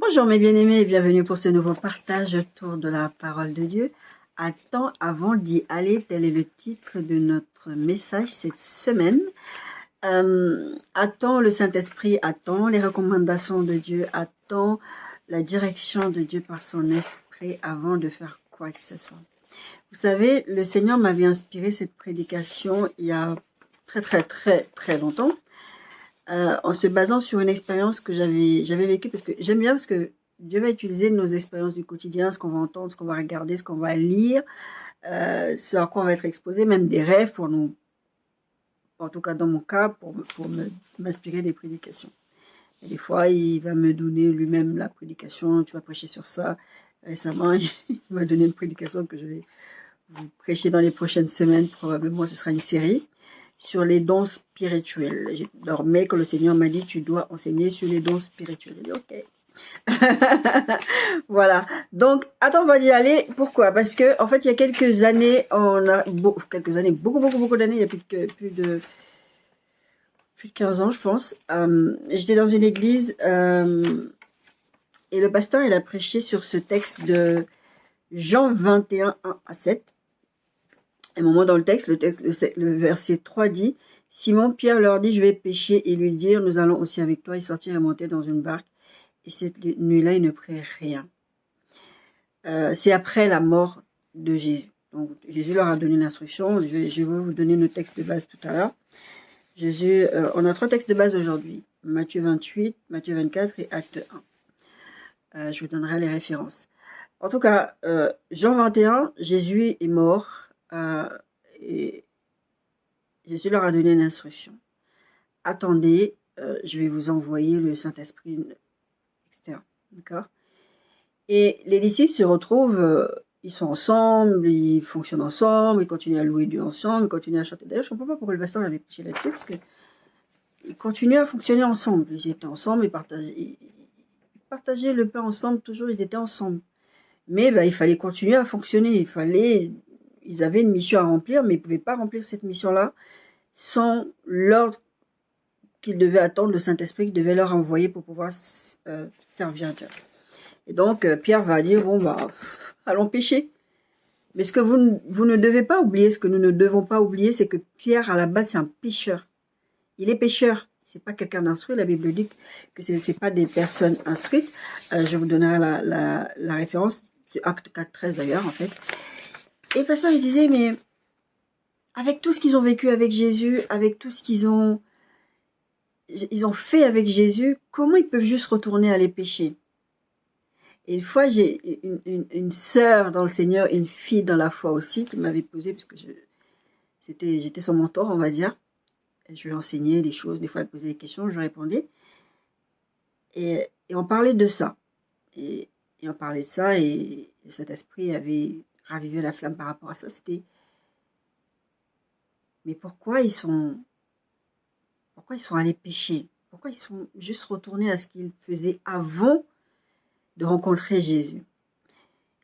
Bonjour mes bien-aimés et bienvenue pour ce nouveau partage autour de la parole de Dieu. Attends avant d'y aller, tel est le titre de notre message cette semaine. Attends le Saint-Esprit, attends les recommandations de Dieu, attends la direction de Dieu par son esprit avant de faire quoi que ce soit. Vous savez, le Seigneur m'avait inspiré cette prédication il y a très longtemps. En se basant sur une expérience que j'avais vécue, parce que j'aime bien, parce que Dieu va utiliser nos expériences du quotidien, ce qu'on va entendre, ce qu'on va regarder, ce qu'on va lire, ce à quoi on va être exposé, même des rêves pour nous, en tout cas dans mon cas, pour m'inspirer des prédications. Et des fois, il va me donner lui-même la prédication, tu vas prêcher sur ça. Récemment, il m'a donné une prédication que je vais vous prêcher dans les prochaines semaines, probablement ce sera une série sur les dons spirituels. J'ai dormi quand le Seigneur m'a dit tu dois enseigner sur les dons spirituels. J'ai dit ok. Voilà. Donc, attends, on va y aller. Pourquoi? Parce que, en fait, il y a quelques années, beaucoup d'années, il y a plus de 15 ans, je pense. J'étais dans une église et le pasteur, il a prêché sur ce texte de Jean 21, 1 à 7. À un moment dans le texte, le verset 3 dit « Simon-Pierre leur dit, je vais pêcher et lui dire, nous allons aussi avec toi. Ils sortirent et montèrent dans une barque. Et cette nuit-là, ils ne prirent rien. » C'est après la mort de Jésus. Donc, Jésus leur a donné l'instruction. Je vais vous donner le texte de base tout à l'heure. Jésus, on a 3 textes de base aujourd'hui. Matthieu 28, Matthieu 24 et Acte 1. Je vous donnerai les références. En tout cas, Jean 21, Jésus est mort. Et Jésus leur a donné une instruction. Attendez, je vais vous envoyer le Saint-Esprit, etc. D'accord? Et les disciples se retrouvent, ils sont ensemble, ils fonctionnent ensemble, ils continuent à louer Dieu ensemble, ils continuent à chanter. D'ailleurs, je ne comprends pas pourquoi le pasteur avait prêché là-dessus, parce qu'ils continuaient à fonctionner ensemble. Ils étaient ensemble, ils partageaient le pain ensemble, toujours, ils étaient ensemble. Mais il fallait continuer à fonctionner, ils avaient une mission à remplir, mais ils ne pouvaient pas remplir cette mission-là sans l'ordre qu'ils devaient attendre, le Saint-Esprit qui devait leur envoyer pour pouvoir servir Dieu. Et donc, Pierre va dire, bon, allons pêcher. Mais ce que vous ne devez pas oublier, ce que nous ne devons pas oublier, c'est que Pierre, à la base, c'est un pêcheur. Il est pêcheur. C'est pas quelqu'un d'instruit. La Bible dit que c'est pas des personnes instruites. Je vous donnerai la référence. C'est Acte 4.13 d'ailleurs, en fait. Et le pasteur, il disait, mais avec tout ce qu'ils ont vécu avec Jésus, avec tout ce qu'ils ont fait avec Jésus, comment ils peuvent juste retourner aller pécher? Et une fois, j'ai une sœur dans le Seigneur, une fille dans la foi aussi, qui m'avait posé, parce que j'étais son mentor, on va dire. Je lui enseignais des choses, des fois elle posait des questions, je répondais. Et on parlait de ça. Et on parlait de ça, et cet esprit avait ravivé la flamme par rapport à ça. C'était, mais pourquoi ils sont allés pécher? Pourquoi ils sont juste retournés à ce qu'ils faisaient avant de rencontrer Jésus?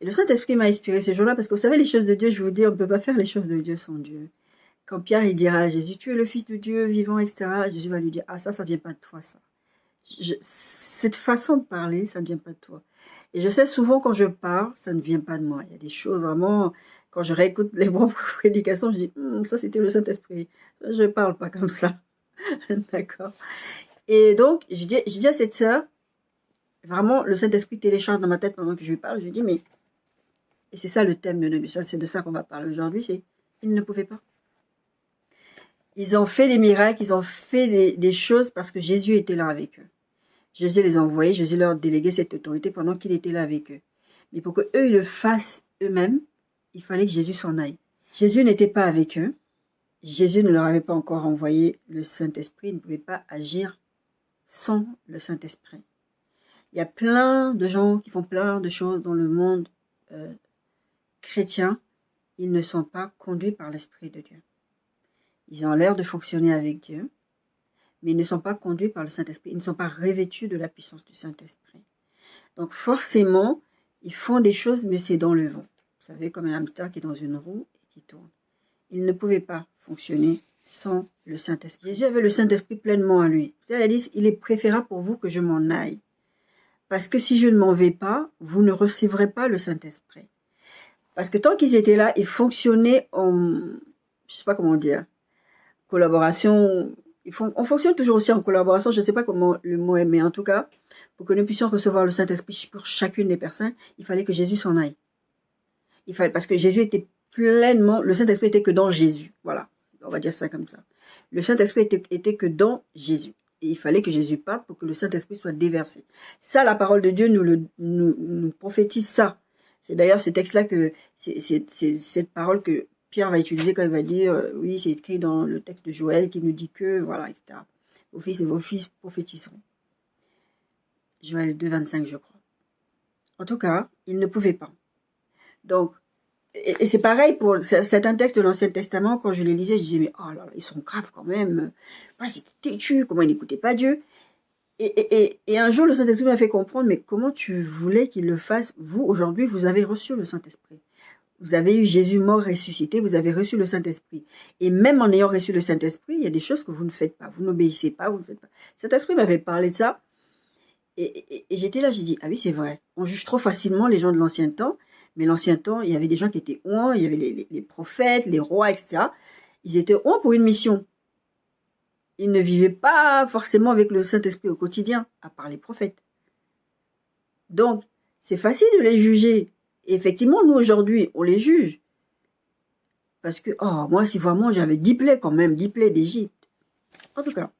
Et le Saint-Esprit m'a inspiré ce jour-là, parce que vous savez, les choses de Dieu, je vous dis, on ne peut pas faire les choses de Dieu sans Dieu. Quand Pierre, il dira à Jésus, tu es le Fils de Dieu, vivant, etc., Jésus va lui dire, ah ça vient pas de toi, ça. Cette façon de parler, ça ne vient pas de toi. Et je sais souvent quand je parle, ça ne vient pas de moi. Il y a des choses vraiment, quand je réécoute les propres prédications, je dis, ça c'était le Saint-Esprit. Je ne parle pas comme ça. D'accord. Et donc, je dis à cette sœur, vraiment, le Saint-Esprit télécharge dans ma tête pendant que je lui parle. Je lui dis, mais, et c'est ça le thème de notre message, c'est de ça qu'on va parler aujourd'hui, c'est, ils ne pouvaient pas. Ils ont fait des miracles, ils ont fait des choses parce que Jésus était là avec eux. Jésus les a envoyés, Jésus leur a délégué cette autorité pendant qu'il était là avec eux. Mais pour qu'eux, ils le fassent eux-mêmes, il fallait que Jésus s'en aille. Jésus n'était pas avec eux. Jésus ne leur avait pas encore envoyé le Saint-Esprit. Ils ne pouvaient pas agir sans le Saint-Esprit. Il y a plein de gens qui font plein de choses dans le monde chrétien. Ils ne sont pas conduits par l'Esprit de Dieu. Ils ont l'air de fonctionner avec Dieu, mais ils ne sont pas conduits par le Saint-Esprit. Ils ne sont pas revêtus de la puissance du Saint-Esprit. Donc forcément, ils font des choses, mais c'est dans le vent. Vous savez, comme un hamster qui est dans une roue et qui tourne. Ils ne pouvaient pas fonctionner sans le Saint-Esprit. Jésus avait le Saint-Esprit pleinement à lui. Il a dit, il est préférable pour vous que je m'en aille. parce que si je ne m'en vais pas, vous ne recevrez pas le Saint-Esprit. Parce que tant qu'ils étaient là, ils fonctionnaient en, je sais pas comment dire, collaboration. On fonctionne toujours aussi en collaboration, je ne sais pas comment le mot est, mais en tout cas, pour que nous puissions recevoir le Saint-Esprit pour chacune des personnes, il fallait que Jésus s'en aille. Parce que Jésus était pleinement, le Saint-Esprit était que dans Jésus. Voilà, on va dire ça comme ça. Le Saint-Esprit était que dans Jésus. Et il fallait que Jésus parte pour que le Saint-Esprit soit déversé. Ça, la parole de Dieu nous prophétise ça. C'est d'ailleurs ce texte-là que, c'est cette parole que Pierre va utiliser quand il va dire, oui, c'est écrit dans le texte de Joël qui nous dit que, voilà, etc. Vos fils et vos fils prophétiseront. Joël 2, 25, je crois. En tout cas, il ne pouvait pas. Donc, et c'est pareil pour certains textes de l'Ancien Testament, quand je les lisais, je disais, mais oh là là, ils sont graves quand même. C'était têtu, comment ils n'écoutaient pas Dieu. Et un jour, le Saint-Esprit m'a fait comprendre, mais comment tu voulais qu'il le fasse? Vous, aujourd'hui, vous avez reçu le Saint-Esprit. Vous avez eu Jésus mort ressuscité, vous avez reçu le Saint-Esprit. Et même en ayant reçu le Saint-Esprit, il y a des choses que vous ne faites pas. Vous n'obéissez pas, vous ne faites pas. Le Saint-Esprit m'avait parlé de ça. Et j'étais là, j'ai dit, ah oui, c'est vrai. On juge trop facilement les gens de l'ancien temps. Mais l'ancien temps, il y avait des gens qui étaient ouins, il y avait les prophètes, les rois, etc. Ils étaient ouins pour une mission. Ils ne vivaient pas forcément avec le Saint-Esprit au quotidien, à part les prophètes. Donc, c'est facile de les juger. Et effectivement, nous, aujourd'hui, on les juge. Parce que, oh, moi, si vraiment j'avais 10 plaies quand même, 10 plaies d'Égypte. En tout cas,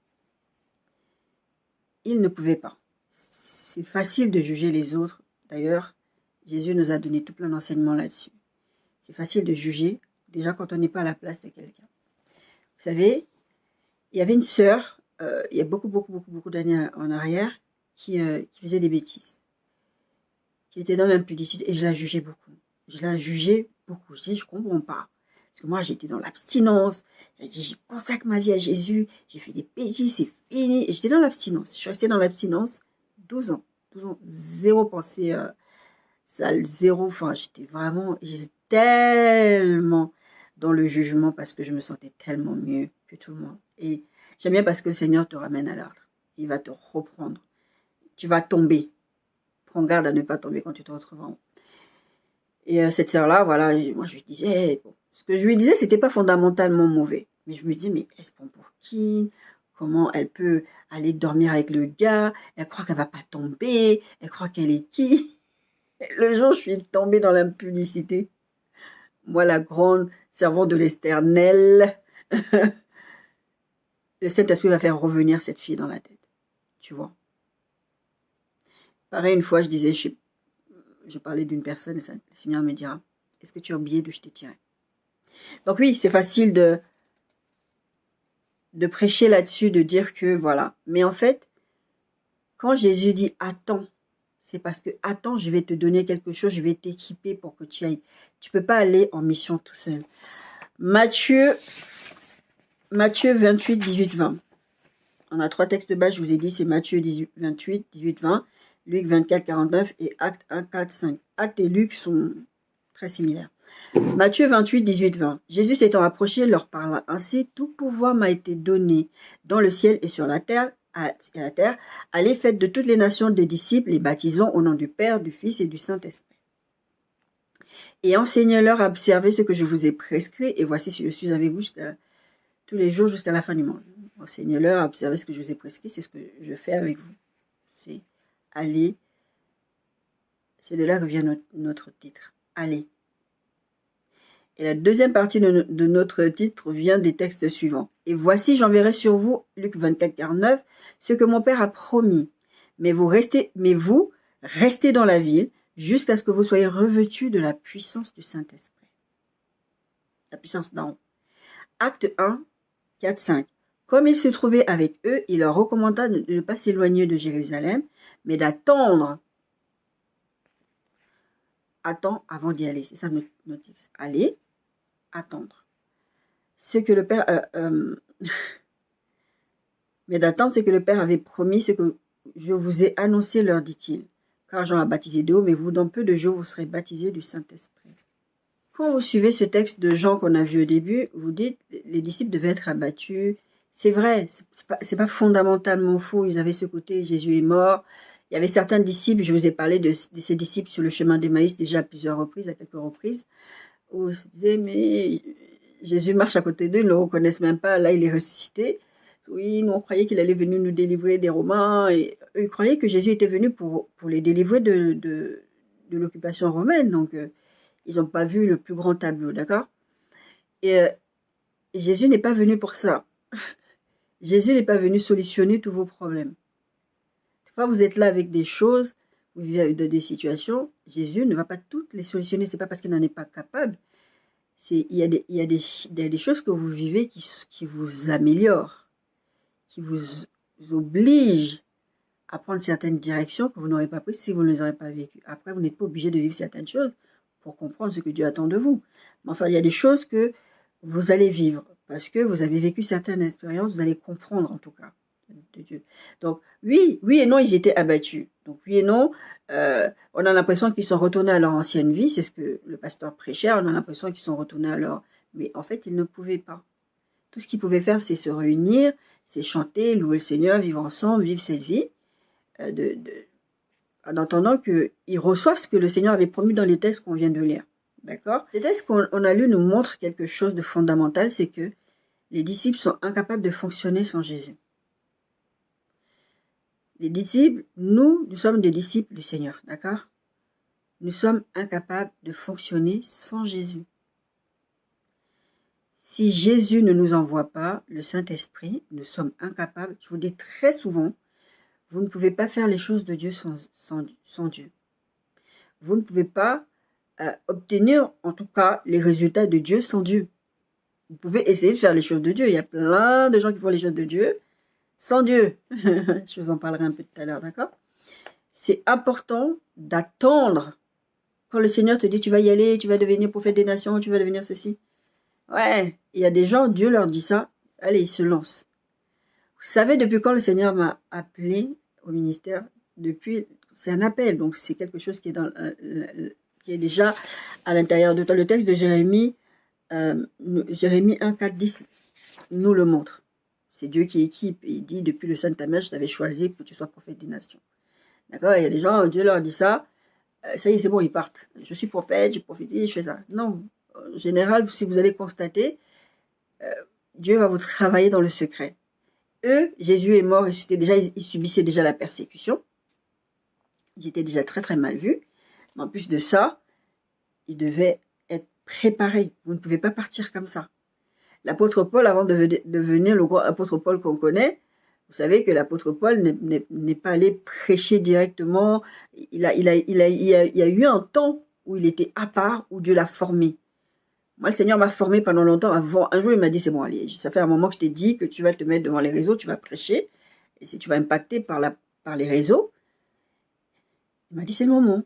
ils ne pouvaient pas. C'est facile de juger les autres. D'ailleurs, Jésus nous a donné tout plein d'enseignements là-dessus. C'est facile de juger, déjà quand on n'est pas à la place de quelqu'un. Vous savez, il y avait une sœur, il y a beaucoup d'années en arrière, qui faisait des bêtises, qui était dans l'impudicité, et je la jugeais beaucoup. Je dis, je comprends pas. Parce que moi, j'étais dans l'abstinence. J'ai dit, je consacre ma vie à Jésus. J'ai fait des bêtises, c'est fini. Et j'étais dans l'abstinence. Je suis restée dans l'abstinence 12 ans. 12 ans, zéro pensée sale, zéro. Enfin, j'étais tellement dans le jugement parce que je me sentais tellement mieux que tout le monde. Et j'aime bien parce que le Seigneur te ramène à l'ordre. Il va te reprendre. Tu vas tomber. Prends garde à ne pas tomber quand tu te retrouves en haut. Et cette sœur-là, voilà, moi je lui disais, bon, ce que je lui disais, c'était pas fondamentalement mauvais. Mais je me disais, mais elle se prend pour qui? Comment elle peut aller dormir avec le gars? Elle croit qu'elle va pas tomber. Elle croit qu'elle est qui? Le jour où je suis tombée dans l'impudicité, moi la grande servante de l'Éternel, le Saint-Esprit va faire revenir cette fille dans la tête. Tu vois. Pareil, une fois, je disais, je parlais d'une personne, et le Seigneur me dira, est-ce que tu as oublié de je t'ai tiré? Donc oui, c'est facile de prêcher là-dessus, de dire que voilà. Mais en fait, quand Jésus dit attends, c'est parce que attends, je vais te donner quelque chose, je vais t'équiper pour que tu ailles. Tu peux pas aller en mission tout seul. Matthieu 28, 18, 20. On a 3 textes de base, je vous ai dit, c'est Matthieu 28, 18, 20, Luc 24, 49 et Actes 1, 4, 5. Actes et Luc sont très similaires. Matthieu 28, 18, 20. Jésus s'étant approché, leur parla ainsi, tout pouvoir m'a été donné dans le ciel et sur la terre. Allez, faites de toutes les nations des disciples, les baptisons au nom du Père, du Fils et du Saint-Esprit. Et enseignez-leur à observer ce que je vous ai prescrit, et voici si je suis avec vous tous les jours jusqu'à la fin du monde. Enseignez-leur à observer ce que je vous ai prescrit, c'est ce que je fais avec vous. C'est aller. C'est de là que vient notre titre. Allez. Et la deuxième partie de notre titre vient des textes suivants. Et voici, j'enverrai sur vous, Luc 24, 49, ce que mon Père a promis. Mais vous restez dans la ville jusqu'à ce que vous soyez revêtus de la puissance du Saint-Esprit. La puissance d'en haut. Acte 1, 4, 5. Comme il se trouvait avec eux, il leur recommanda de ne pas s'éloigner de Jérusalem, mais d'attendre. Attends avant d'y aller. C'est ça notre texte. Allez, attendre. Ce que le Père... mais d'attendre ce que le Père avait promis, ce que je vous ai annoncé, leur dit-il. Car Jean a baptisé d'eau, mais vous, dans peu de jours, vous serez baptisés du Saint-Esprit. Quand vous suivez ce texte de Jean qu'on a vu au début, vous dites les disciples devaient être abattus. C'est vrai, c'est pas fondamentalement faux. Ils avaient ce côté, Jésus est mort. Il y avait certains disciples, je vous ai parlé de ces disciples sur le chemin d'Emmaüs déjà à plusieurs reprises, à quelques reprises, où je disais, mais Jésus marche à côté d'eux, ils ne le reconnaissent même pas, là il est ressuscité. Oui, nous on croyait qu'il allait venir nous délivrer des Romains, et eux ils croyaient que Jésus était venu pour les délivrer de l'occupation romaine, donc ils n'ont pas vu le plus grand tableau, d'accord? Et Jésus n'est pas venu pour ça. Jésus n'est pas venu solutionner tous vos problèmes. Des fois, vous êtes là avec des choses, vous vivez des situations, Jésus ne va pas toutes les solutionner, c'est pas parce qu'il n'en est pas capable. Il y a des choses que vous vivez qui vous améliorent, qui vous obligent à prendre certaines directions que vous n'aurez pas prises si vous ne les aurez pas vécues. Après, vous n'êtes pas obligé de vivre certaines choses pour comprendre ce que Dieu attend de vous. Mais enfin, il y a des choses que vous allez vivre parce que vous avez vécu certaines expériences, vous allez comprendre en tout cas de Dieu. Donc oui et non, ils étaient abattus. Donc oui et non, on a l'impression qu'ils sont retournés à leur ancienne vie, c'est ce que le pasteur prêchait, on a l'impression qu'ils sont retournés à leur... Mais en fait, ils ne pouvaient pas. Tout ce qu'ils pouvaient faire, c'est se réunir, c'est chanter, louer le Seigneur, vivre ensemble, vivre cette vie, en attendant qu'ils reçoivent ce que le Seigneur avait promis dans les textes qu'on vient de lire. D'accord? Ces textes qu'on a lus nous montrent quelque chose de fondamental, c'est que les disciples sont incapables de fonctionner sans Jésus. Les disciples, nous sommes des disciples du Seigneur, d'accord? Nous sommes incapables de fonctionner sans Jésus. Si Jésus ne nous envoie pas le Saint-Esprit, nous sommes incapables, je vous dis très souvent, vous ne pouvez pas faire les choses de Dieu sans Dieu. Vous ne pouvez pas obtenir, en tout cas, les résultats de Dieu sans Dieu. Vous pouvez essayer de faire les choses de Dieu. Il y a plein de gens qui font les choses de Dieu sans Dieu. Je vous en parlerai un peu tout à l'heure, d'accord? C'est important d'attendre quand le Seigneur te dit tu vas y aller, tu vas devenir prophète des nations, tu vas devenir ceci. Ouais, il y a des gens, Dieu leur dit ça, allez, ils se lancent. Vous savez depuis quand le Seigneur m'a appelé au ministère? Depuis, c'est un appel, donc c'est quelque chose qui est déjà à l'intérieur de toi. Le texte de Jérémie, Jérémie 1, 4, 10 nous le montre. C'est Dieu qui équipe. Et il dit, depuis le Saint-Amèche, je t'avais choisi pour que tu sois prophète des nations. D'accord? Il y a des gens, Dieu leur dit ça. Ça y est, c'est bon, ils partent. Je suis prophète, je prophétise, je fais ça. Non. En général, si vous allez constater, Dieu va vous travailler dans le secret. Eux, Jésus est mort, ils subissaient déjà la persécution. Ils étaient déjà très très mal vus. Mais en plus de ça, ils devaient être préparés. Vous ne pouvez pas partir comme ça. L'apôtre Paul, avant de devenir le grand apôtre Paul qu'on connaît, vous savez que l'apôtre Paul n'est pas allé prêcher directement. Il y a eu un temps où il était à part, où Dieu l'a formé. Moi, le Seigneur m'a formé pendant longtemps. Avant, un jour, il m'a dit, c'est bon, allez, ça fait un moment que je t'ai dit que tu vas te mettre devant les réseaux, tu vas prêcher. Et si tu vas impacter par les réseaux, il m'a dit, c'est le moment.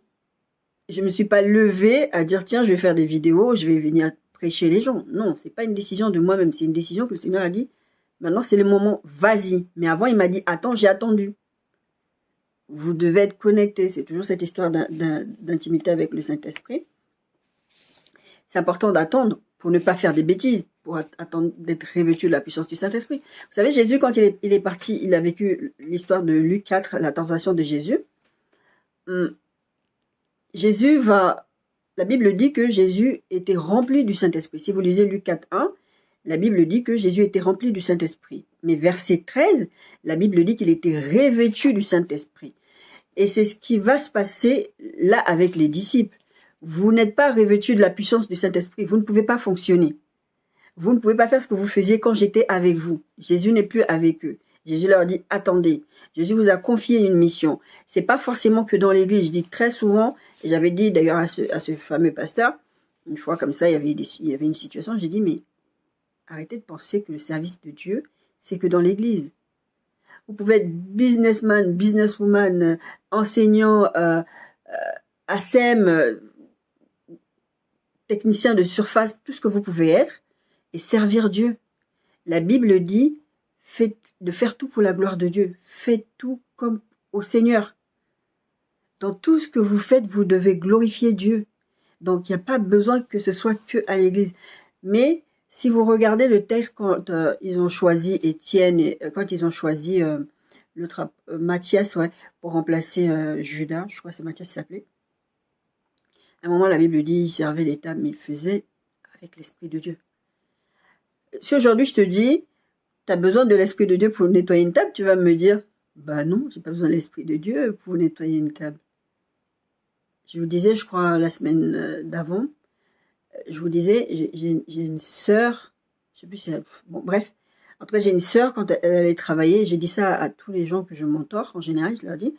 Je ne me suis pas levée à dire, tiens, je vais faire des vidéos, je vais venir prêcher les gens. Non, c'est pas une décision de moi-même, c'est une décision que le Seigneur a dit, maintenant c'est le moment, vas-y. Mais avant, il m'a dit, attends, j'ai attendu. Vous devez être connectés. C'est toujours cette histoire d'intimité avec le Saint-Esprit. C'est important d'attendre pour ne pas faire des bêtises, pour attendre d'être revêtu de la puissance du Saint-Esprit. Vous savez, Jésus, quand il est parti, il a vécu l'histoire de Luc 4, la tentation de Jésus. La Bible dit que Jésus était rempli du Saint-Esprit. Si vous lisez Luc 4, 1, la Bible dit que Jésus était rempli du Saint-Esprit. Mais verset 13, la Bible dit qu'il était revêtu du Saint-Esprit. Et c'est ce qui va se passer là avec les disciples. Vous n'êtes pas revêtus de la puissance du Saint-Esprit. Vous ne pouvez pas fonctionner. Vous ne pouvez pas faire ce que vous faisiez quand j'étais avec vous. Jésus n'est plus avec eux. Jésus leur dit, attendez. Jésus vous a confié une mission. C'est pas forcément que dans l'église. Je dis très souvent, et j'avais dit d'ailleurs à ce fameux pasteur, une fois comme ça, il y avait une situation, j'ai dit, mais arrêtez de penser que le service de Dieu, c'est que dans l'église. Vous pouvez être businessman, businesswoman, enseignant, ASEM, technicien de surface, tout ce que vous pouvez être, et servir Dieu. La Bible dit de faire tout pour la gloire de Dieu. Faites tout comme au Seigneur. Dans tout ce que vous faites, vous devez glorifier Dieu. Donc, il n'y a pas besoin que ce soit que à l'église. Mais, si vous regardez le texte quand ils ont choisi Étienne, et quand ils ont choisi Matthias, ouais, pour remplacer Judas, je crois que c'est Matthias qui s'appelait. À un moment, la Bible dit, il servait des tables, mais il faisait avec l'Esprit de Dieu. Si aujourd'hui je te dis, tu as besoin de l'Esprit de Dieu pour nettoyer une table, tu vas me dire, bah non, j'ai pas besoin de l'Esprit de Dieu pour nettoyer une table. Je vous disais, je crois, la semaine d'avant, je vous disais, j'ai une sœur, je sais plus si bon, bref. En tout cas, j'ai une sœur, quand elle allait travailler, j'ai dit ça à tous les gens que je mentor, en général, je leur dis,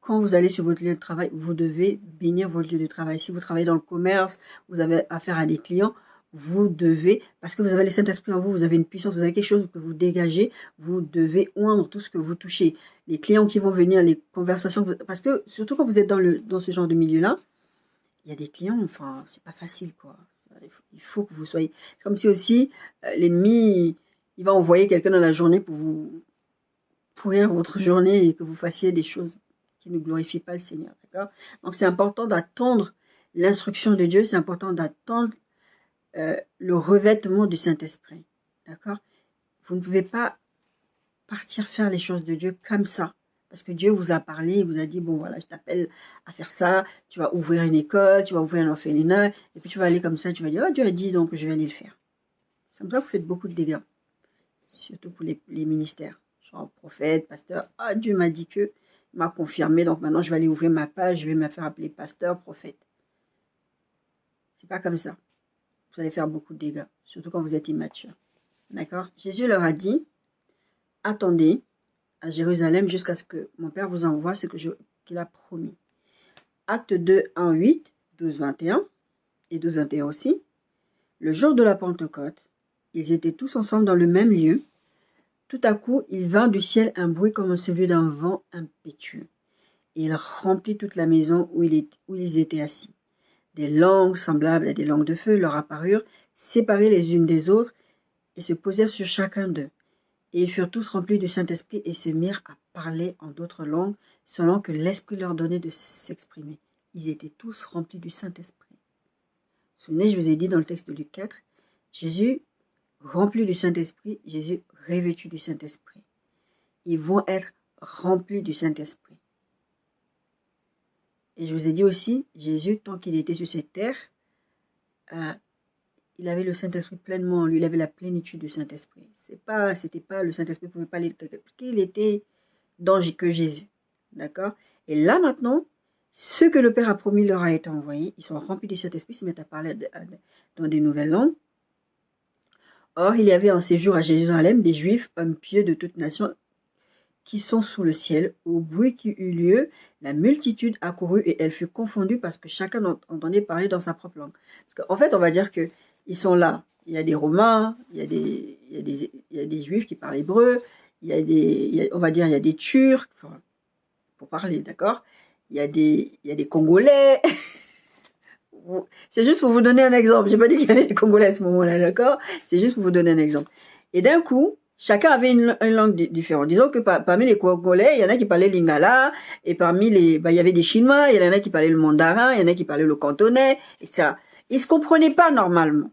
quand vous allez sur votre lieu de travail, vous devez bénir votre lieu de travail. Si vous travaillez dans le commerce, vous avez affaire à des clients, vous devez, parce que vous avez le Saint-Esprit en vous, vous avez une puissance, vous avez quelque chose que vous dégagez, vous devez oindre tout ce que vous touchez. Les clients qui vont venir, les conversations, parce que surtout quand vous êtes dans ce genre de milieu-là, il y a des clients, enfin, c'est pas facile, quoi. Il faut que vous soyez... C'est comme si aussi l'ennemi, il va envoyer quelqu'un dans la journée pour vous pourrir votre journée et que vous fassiez des choses qui ne glorifient pas le Seigneur, d'accord? Donc c'est important d'attendre l'instruction de Dieu, c'est important d'attendre le revêtement du Saint-Esprit, d'accord? Vous ne pouvez pas partir faire les choses de Dieu comme ça, parce que Dieu vous a parlé, il vous a dit, bon voilà, je t'appelle à faire ça, tu vas ouvrir une école, tu vas ouvrir un orphelinat, et puis tu vas aller comme ça, tu vas dire, oh Dieu a dit, donc je vais aller le faire. C'est comme ça que vous faites beaucoup de dégâts, surtout pour les ministères, genre prophète, pasteur, ah Dieu m'a dit que, il m'a confirmé, donc maintenant je vais aller ouvrir ma page, je vais me faire appeler pasteur, prophète. C'est pas comme ça. Vous allez faire beaucoup de dégâts, surtout quand vous êtes immature. D'accord? Jésus leur a dit, attendez à Jérusalem jusqu'à ce que mon Père vous envoie ce qu'il a promis. Acte 2, 1, 8, 12, 21 et 12, 21 aussi. Le jour de la Pentecôte, ils étaient tous ensemble dans le même lieu. Tout à coup, il vint du ciel un bruit comme celui d'un vent impétueux. Et il remplit toute la maison où ils étaient assis. Des langues semblables à des langues de feu leur apparurent, séparées les unes des autres, et se posèrent sur chacun d'eux. Et ils furent tous remplis du Saint-Esprit et se mirent à parler en d'autres langues, selon que l'Esprit leur donnait de s'exprimer. Ils étaient tous remplis du Saint-Esprit. Vous vous souvenez, je vous ai dit dans le texte de Luc 4, Jésus rempli du Saint-Esprit, Jésus revêtu du Saint-Esprit. Ils vont être remplis du Saint-Esprit. Et je vous ai dit aussi, Jésus, tant qu'il était sur cette terre, il avait le Saint-Esprit pleinement en lui, il avait la plénitude du Saint-Esprit. C'était pas le Saint-Esprit ne pouvait pas aller, parce qu'il était que Jésus. D'accord? Et là maintenant, ce que le Père a promis leur a été envoyé, ils sont remplis du Saint-Esprit, ils se mettent à parler dans des nouvelles langues. Or, il y avait en séjour à Jérusalem des Juifs, hommes pieux de toute nation, qui sont sous le ciel. Au bruit qui eut lieu, la multitude accourut et elle fut confondue parce que chacun entendait parler dans sa propre langue. Parce qu'en fait, on va dire que ils sont là. Il y a des Romains, il y a des Juifs qui parlent hébreu, on va dire il y a des Turcs, enfin, pour parler, d'accord? Il y a des Congolais. C'est juste pour vous donner un exemple. J'ai pas dit qu'il y avait des Congolais à ce moment-là, d'accord? C'est juste pour vous donner un exemple. Et d'un coup, chacun avait une langue différente. Disons que parmi les Congolais, il y en a qui parlaient l'Ingala, et parmi il y avait des Chinois, il y en a qui parlaient le mandarin, il y en a qui parlaient le cantonais, et ça. Ils se comprenaient pas normalement.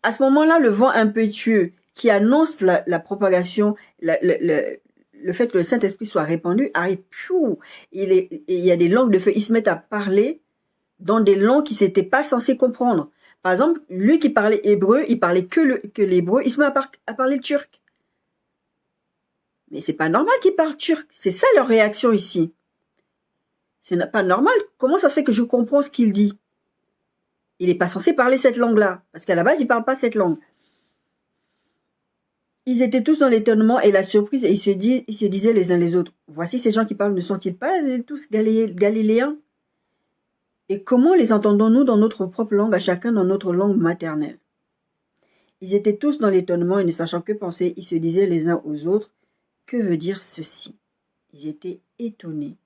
À ce moment-là, le vent impétueux qui annonce la propagation, le fait que le Saint-Esprit soit répandu, arrive, il y a des langues de feu, ils se mettent à parler dans des langues qu'ils n'étaient pas censés comprendre. Par exemple, lui qui parlait hébreu, il parlait que l'hébreu, il se met à parler le turc. Mais c'est pas normal qu'il parle turc. C'est ça leur réaction ici. C'est pas normal. Comment ça se fait que je comprends ce qu'il dit? Il n'est pas censé parler cette langue-là, parce qu'à la base, il ne parle pas cette langue. Ils étaient tous dans l'étonnement et la surprise, et ils se disaient les uns les autres, voici ces gens qui parlent, ne sont-ils pas tous galiléens? Et comment les entendons-nous dans notre propre langue, à chacun dans notre langue maternelle? Ils étaient tous dans l'étonnement et ne sachant que penser, ils se disaient les uns aux autres, que veut dire ceci? Ils étaient étonnés,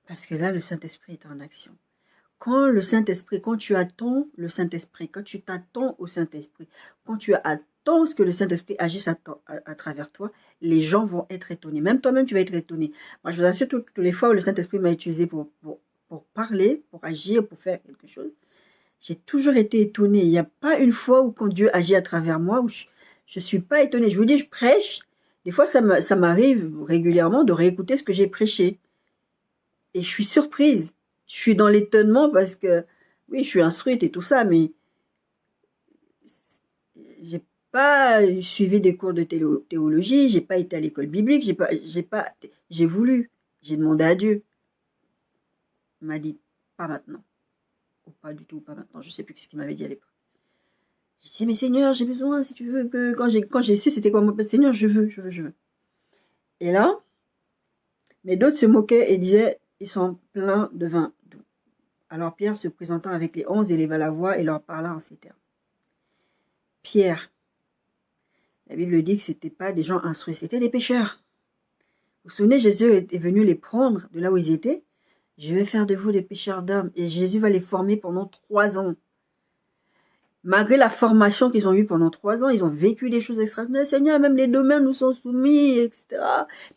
parce que là, le Saint-Esprit est en action. Quand tu attends le Saint-Esprit, quand tu t'attends au Saint-Esprit, quand tu attends ce que le Saint-Esprit agisse à travers toi, les gens vont être étonnés. Même toi-même, tu vas être étonné. Moi, je vous assure, toutes les fois où le Saint-Esprit m'a utilisé pour parler, pour agir, pour faire quelque chose, j'ai toujours été étonnée. Il n'y a pas une fois où quand Dieu agit à travers moi, où je ne suis pas étonnée. Je vous dis, je prêche, Des fois, ça m'arrive régulièrement de réécouter ce que j'ai prêché. Et je suis surprise. Je suis dans l'étonnement parce que, oui, je suis instruite et tout ça, mais j'ai pas suivi des cours de théologie, j'ai pas été à l'école biblique, j'ai voulu, j'ai demandé à Dieu. Il m'a dit, pas maintenant. Ou pas du tout, pas maintenant. Je sais plus ce qu'il m'avait dit à l'époque. J'ai dit, mais Seigneur, j'ai besoin, si tu veux, que quand j'ai su c'était quoi mon père, Seigneur, je veux. Et là, mais d'autres se moquaient et disaient, ils sont pleins de vin doux. Alors Pierre se présentant avec les 11 éleva la voix et leur parla en ces termes. Pierre, la Bible dit que c'était pas des gens instruits, c'était des pécheurs. Vous vous souvenez, Jésus est venu les prendre de là où ils étaient. Je vais faire de vous des pécheurs d'hommes. Et Jésus va les former pendant 3 ans. Malgré la formation qu'ils ont eue pendant 3 ans, ils ont vécu des choses extraordinaires. Seigneur, même les domaines nous sont soumis, etc.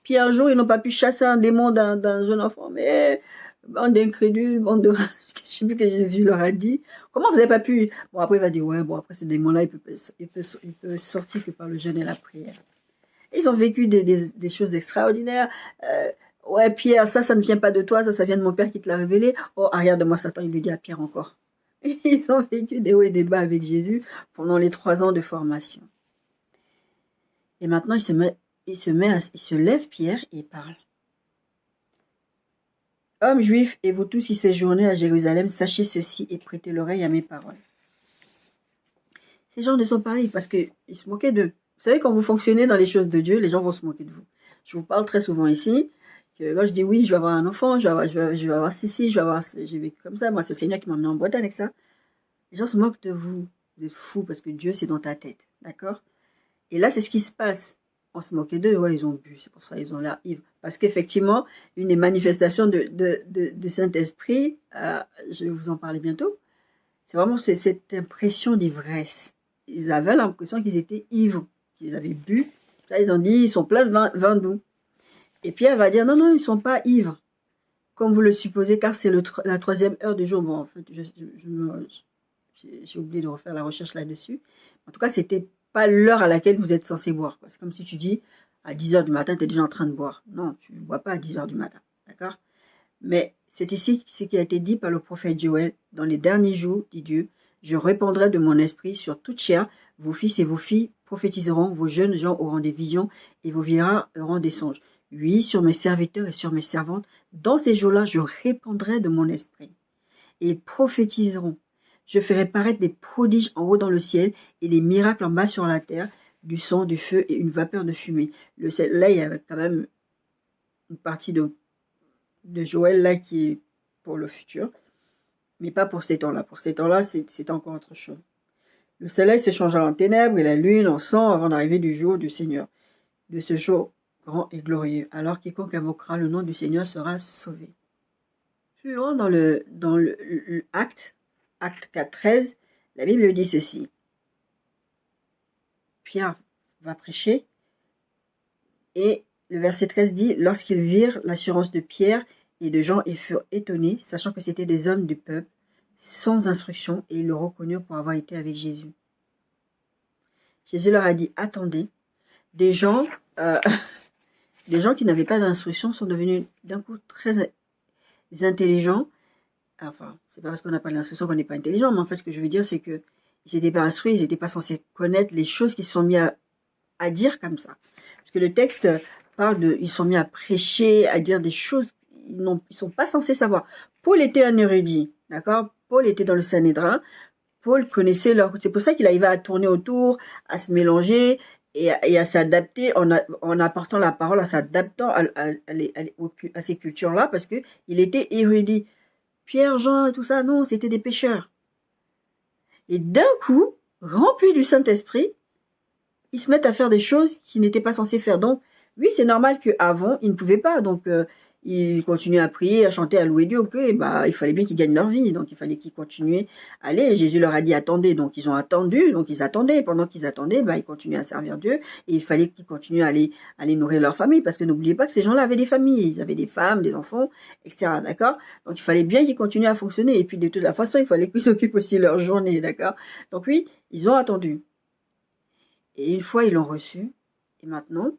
Puis un jour, ils n'ont pas pu chasser un démon d'un jeune enfant. Mais bande d'incrédules, bande de... Je ne sais plus ce que Jésus leur a dit. Comment vous n'avez pas pu... Bon, après, il va dire, ouais, bon, après, ces démons-là, il peut sortir que par le jeûne et la prière. Ils ont vécu des choses extraordinaires. Ouais, Pierre, ça ne vient pas de toi, ça vient de mon père qui te l'a révélé. Oh, arrière de moi, Satan, il lui dit à Pierre encore. Ils ont vécu des hauts et des bas avec Jésus pendant les 3 ans de formation. Et maintenant, il se lève, Pierre, et il parle. Hommes juifs, et vous tous qui séjournez à Jérusalem, sachez ceci et prêtez l'oreille à mes paroles. Ces gens ne sont pareils parce qu'ils se moquaient d'eux. Vous savez, quand vous fonctionnez dans les choses de Dieu, les gens vont se moquer de vous. Je vous parle très souvent ici, que quand je dis oui, je vais avoir un enfant, je vais avoir ceci, j'ai vécu comme ça. Moi, c'est le Seigneur qui m'a emmené en Bretagne avec ça. Les gens se moquent de vous. Vous êtes fous parce que Dieu, c'est dans ta tête. D'accord? Et là, c'est ce qui se passe. On se moquait d'eux, ouais, ils ont bu, c'est pour ça ils ont l'air ivres. Parce qu'effectivement, une des manifestations de Saint-Esprit, je vais vous en parler bientôt, c'est vraiment cette impression d'ivresse. Ils avaient l'impression qu'ils étaient ivres, qu'ils avaient bu. Là, ils ont dit, ils sont pleins de vin doux. Et Pierre va dire, non, ils ne sont pas ivres, comme vous le supposez, car c'est la 3e heure du jour. Bon, en fait, j'ai oublié de refaire la recherche là-dessus. En tout cas, c'était pas l'heure à laquelle vous êtes censé boire. C'est comme si tu dis, à 10h du matin, tu es déjà en train de boire. Non, tu ne bois pas à 10h du matin. D'accord? Mais c'est ici ce qui a été dit par le prophète Joël. Dans les derniers jours, dit Dieu, je répandrai de mon esprit sur toute chair. Vos fils et vos filles prophétiseront, vos jeunes gens auront des visions et vos vieillards auront des songes. Oui, sur mes serviteurs et sur mes servantes, dans ces jours-là, je répandrai de mon esprit. Et ils prophétiseront. Je ferai paraître des prodiges en haut dans le ciel et des miracles en bas sur la terre, du sang, du feu et une vapeur de fumée. Là, il y a quand même une partie de Joël là qui est pour le futur, mais pas pour ces temps-là. Pour ces temps-là, c'est encore autre chose. Le soleil se changera en ténèbres et la lune en sang avant l'arrivée du jour du Seigneur, de ce jour grand et glorieux. Alors quiconque invoquera le nom du Seigneur sera sauvé. Suivant dans le acte 4.13, la Bible dit ceci. Pierre va prêcher et le verset 13 dit « Lorsqu'ils virent l'assurance de Pierre et de Jean, ils furent étonnés, sachant que c'étaient des hommes du peuple, sans instruction, et ils le reconnurent pour avoir été avec Jésus. » Jésus leur a dit « Attendez, des gens qui n'avaient pas d'instruction sont devenus d'un coup très intelligents. Enfin, c'est pas parce qu'on n'a pas d'instruction qu'on n'est pas intelligent, mais en fait, ce que je veux dire, c'est qu'ils n'étaient pas instruits, ils n'étaient pas censés connaître les choses qu'ils se sont mis à dire comme ça. Parce que le texte parle ils sont mis à prêcher, à dire des choses qu'ils ne sont pas censés savoir. Paul était un érudit, d'accord? Paul était dans le Sanhédrin. Paul connaissait c'est pour ça qu'il arrivait à tourner autour, à se mélanger et à s'adapter en apportant la parole, en s'adaptant à ces cultures-là, parce qu'il était érudit. Pierre, Jean et tout ça, non, c'était des pécheurs. Et d'un coup, remplis du Saint-Esprit, ils se mettent à faire des choses qu'ils n'étaient pas censés faire. Donc, oui, c'est normal qu'avant, ils ne pouvaient pas. Donc, ils continuaient à prier, à chanter, à louer Dieu. Okay, il fallait bien qu'ils gagnent leur vie. Donc, il fallait qu'ils continuaient à aller. Et Jésus leur a dit, attendez. Donc, ils ont attendu. Donc, ils attendaient. Pendant qu'ils attendaient, ils continuaient à servir Dieu. Et il fallait qu'ils continuent à aller nourrir leur famille. Parce que n'oubliez pas que ces gens-là avaient des familles. Ils avaient des femmes, des enfants, etc. D'accord? Donc, il fallait bien qu'ils continuent à fonctionner. Et puis, de toute la façon, il fallait qu'ils s'occupent aussi de leur journée. D'accord? Donc, oui, ils ont attendu. Et une fois, ils l'ont reçu. Et maintenant,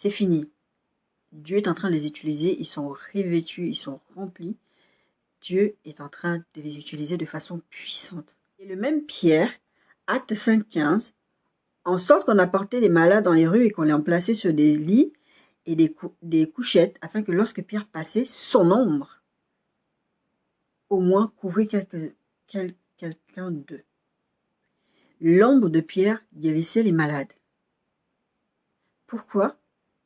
c'est fini. Dieu est en train de les utiliser, ils sont revêtus, ils sont remplis. Dieu est en train de les utiliser de façon puissante. Et le même Pierre, Acte 5,15, en sorte qu'on a porté les malades dans les rues et qu'on les a placés sur des lits et des couchettes, afin que lorsque Pierre passait, son ombre, au moins, couvrit quelqu'un d'eux. L'ombre de Pierre guérissait les malades. Pourquoi?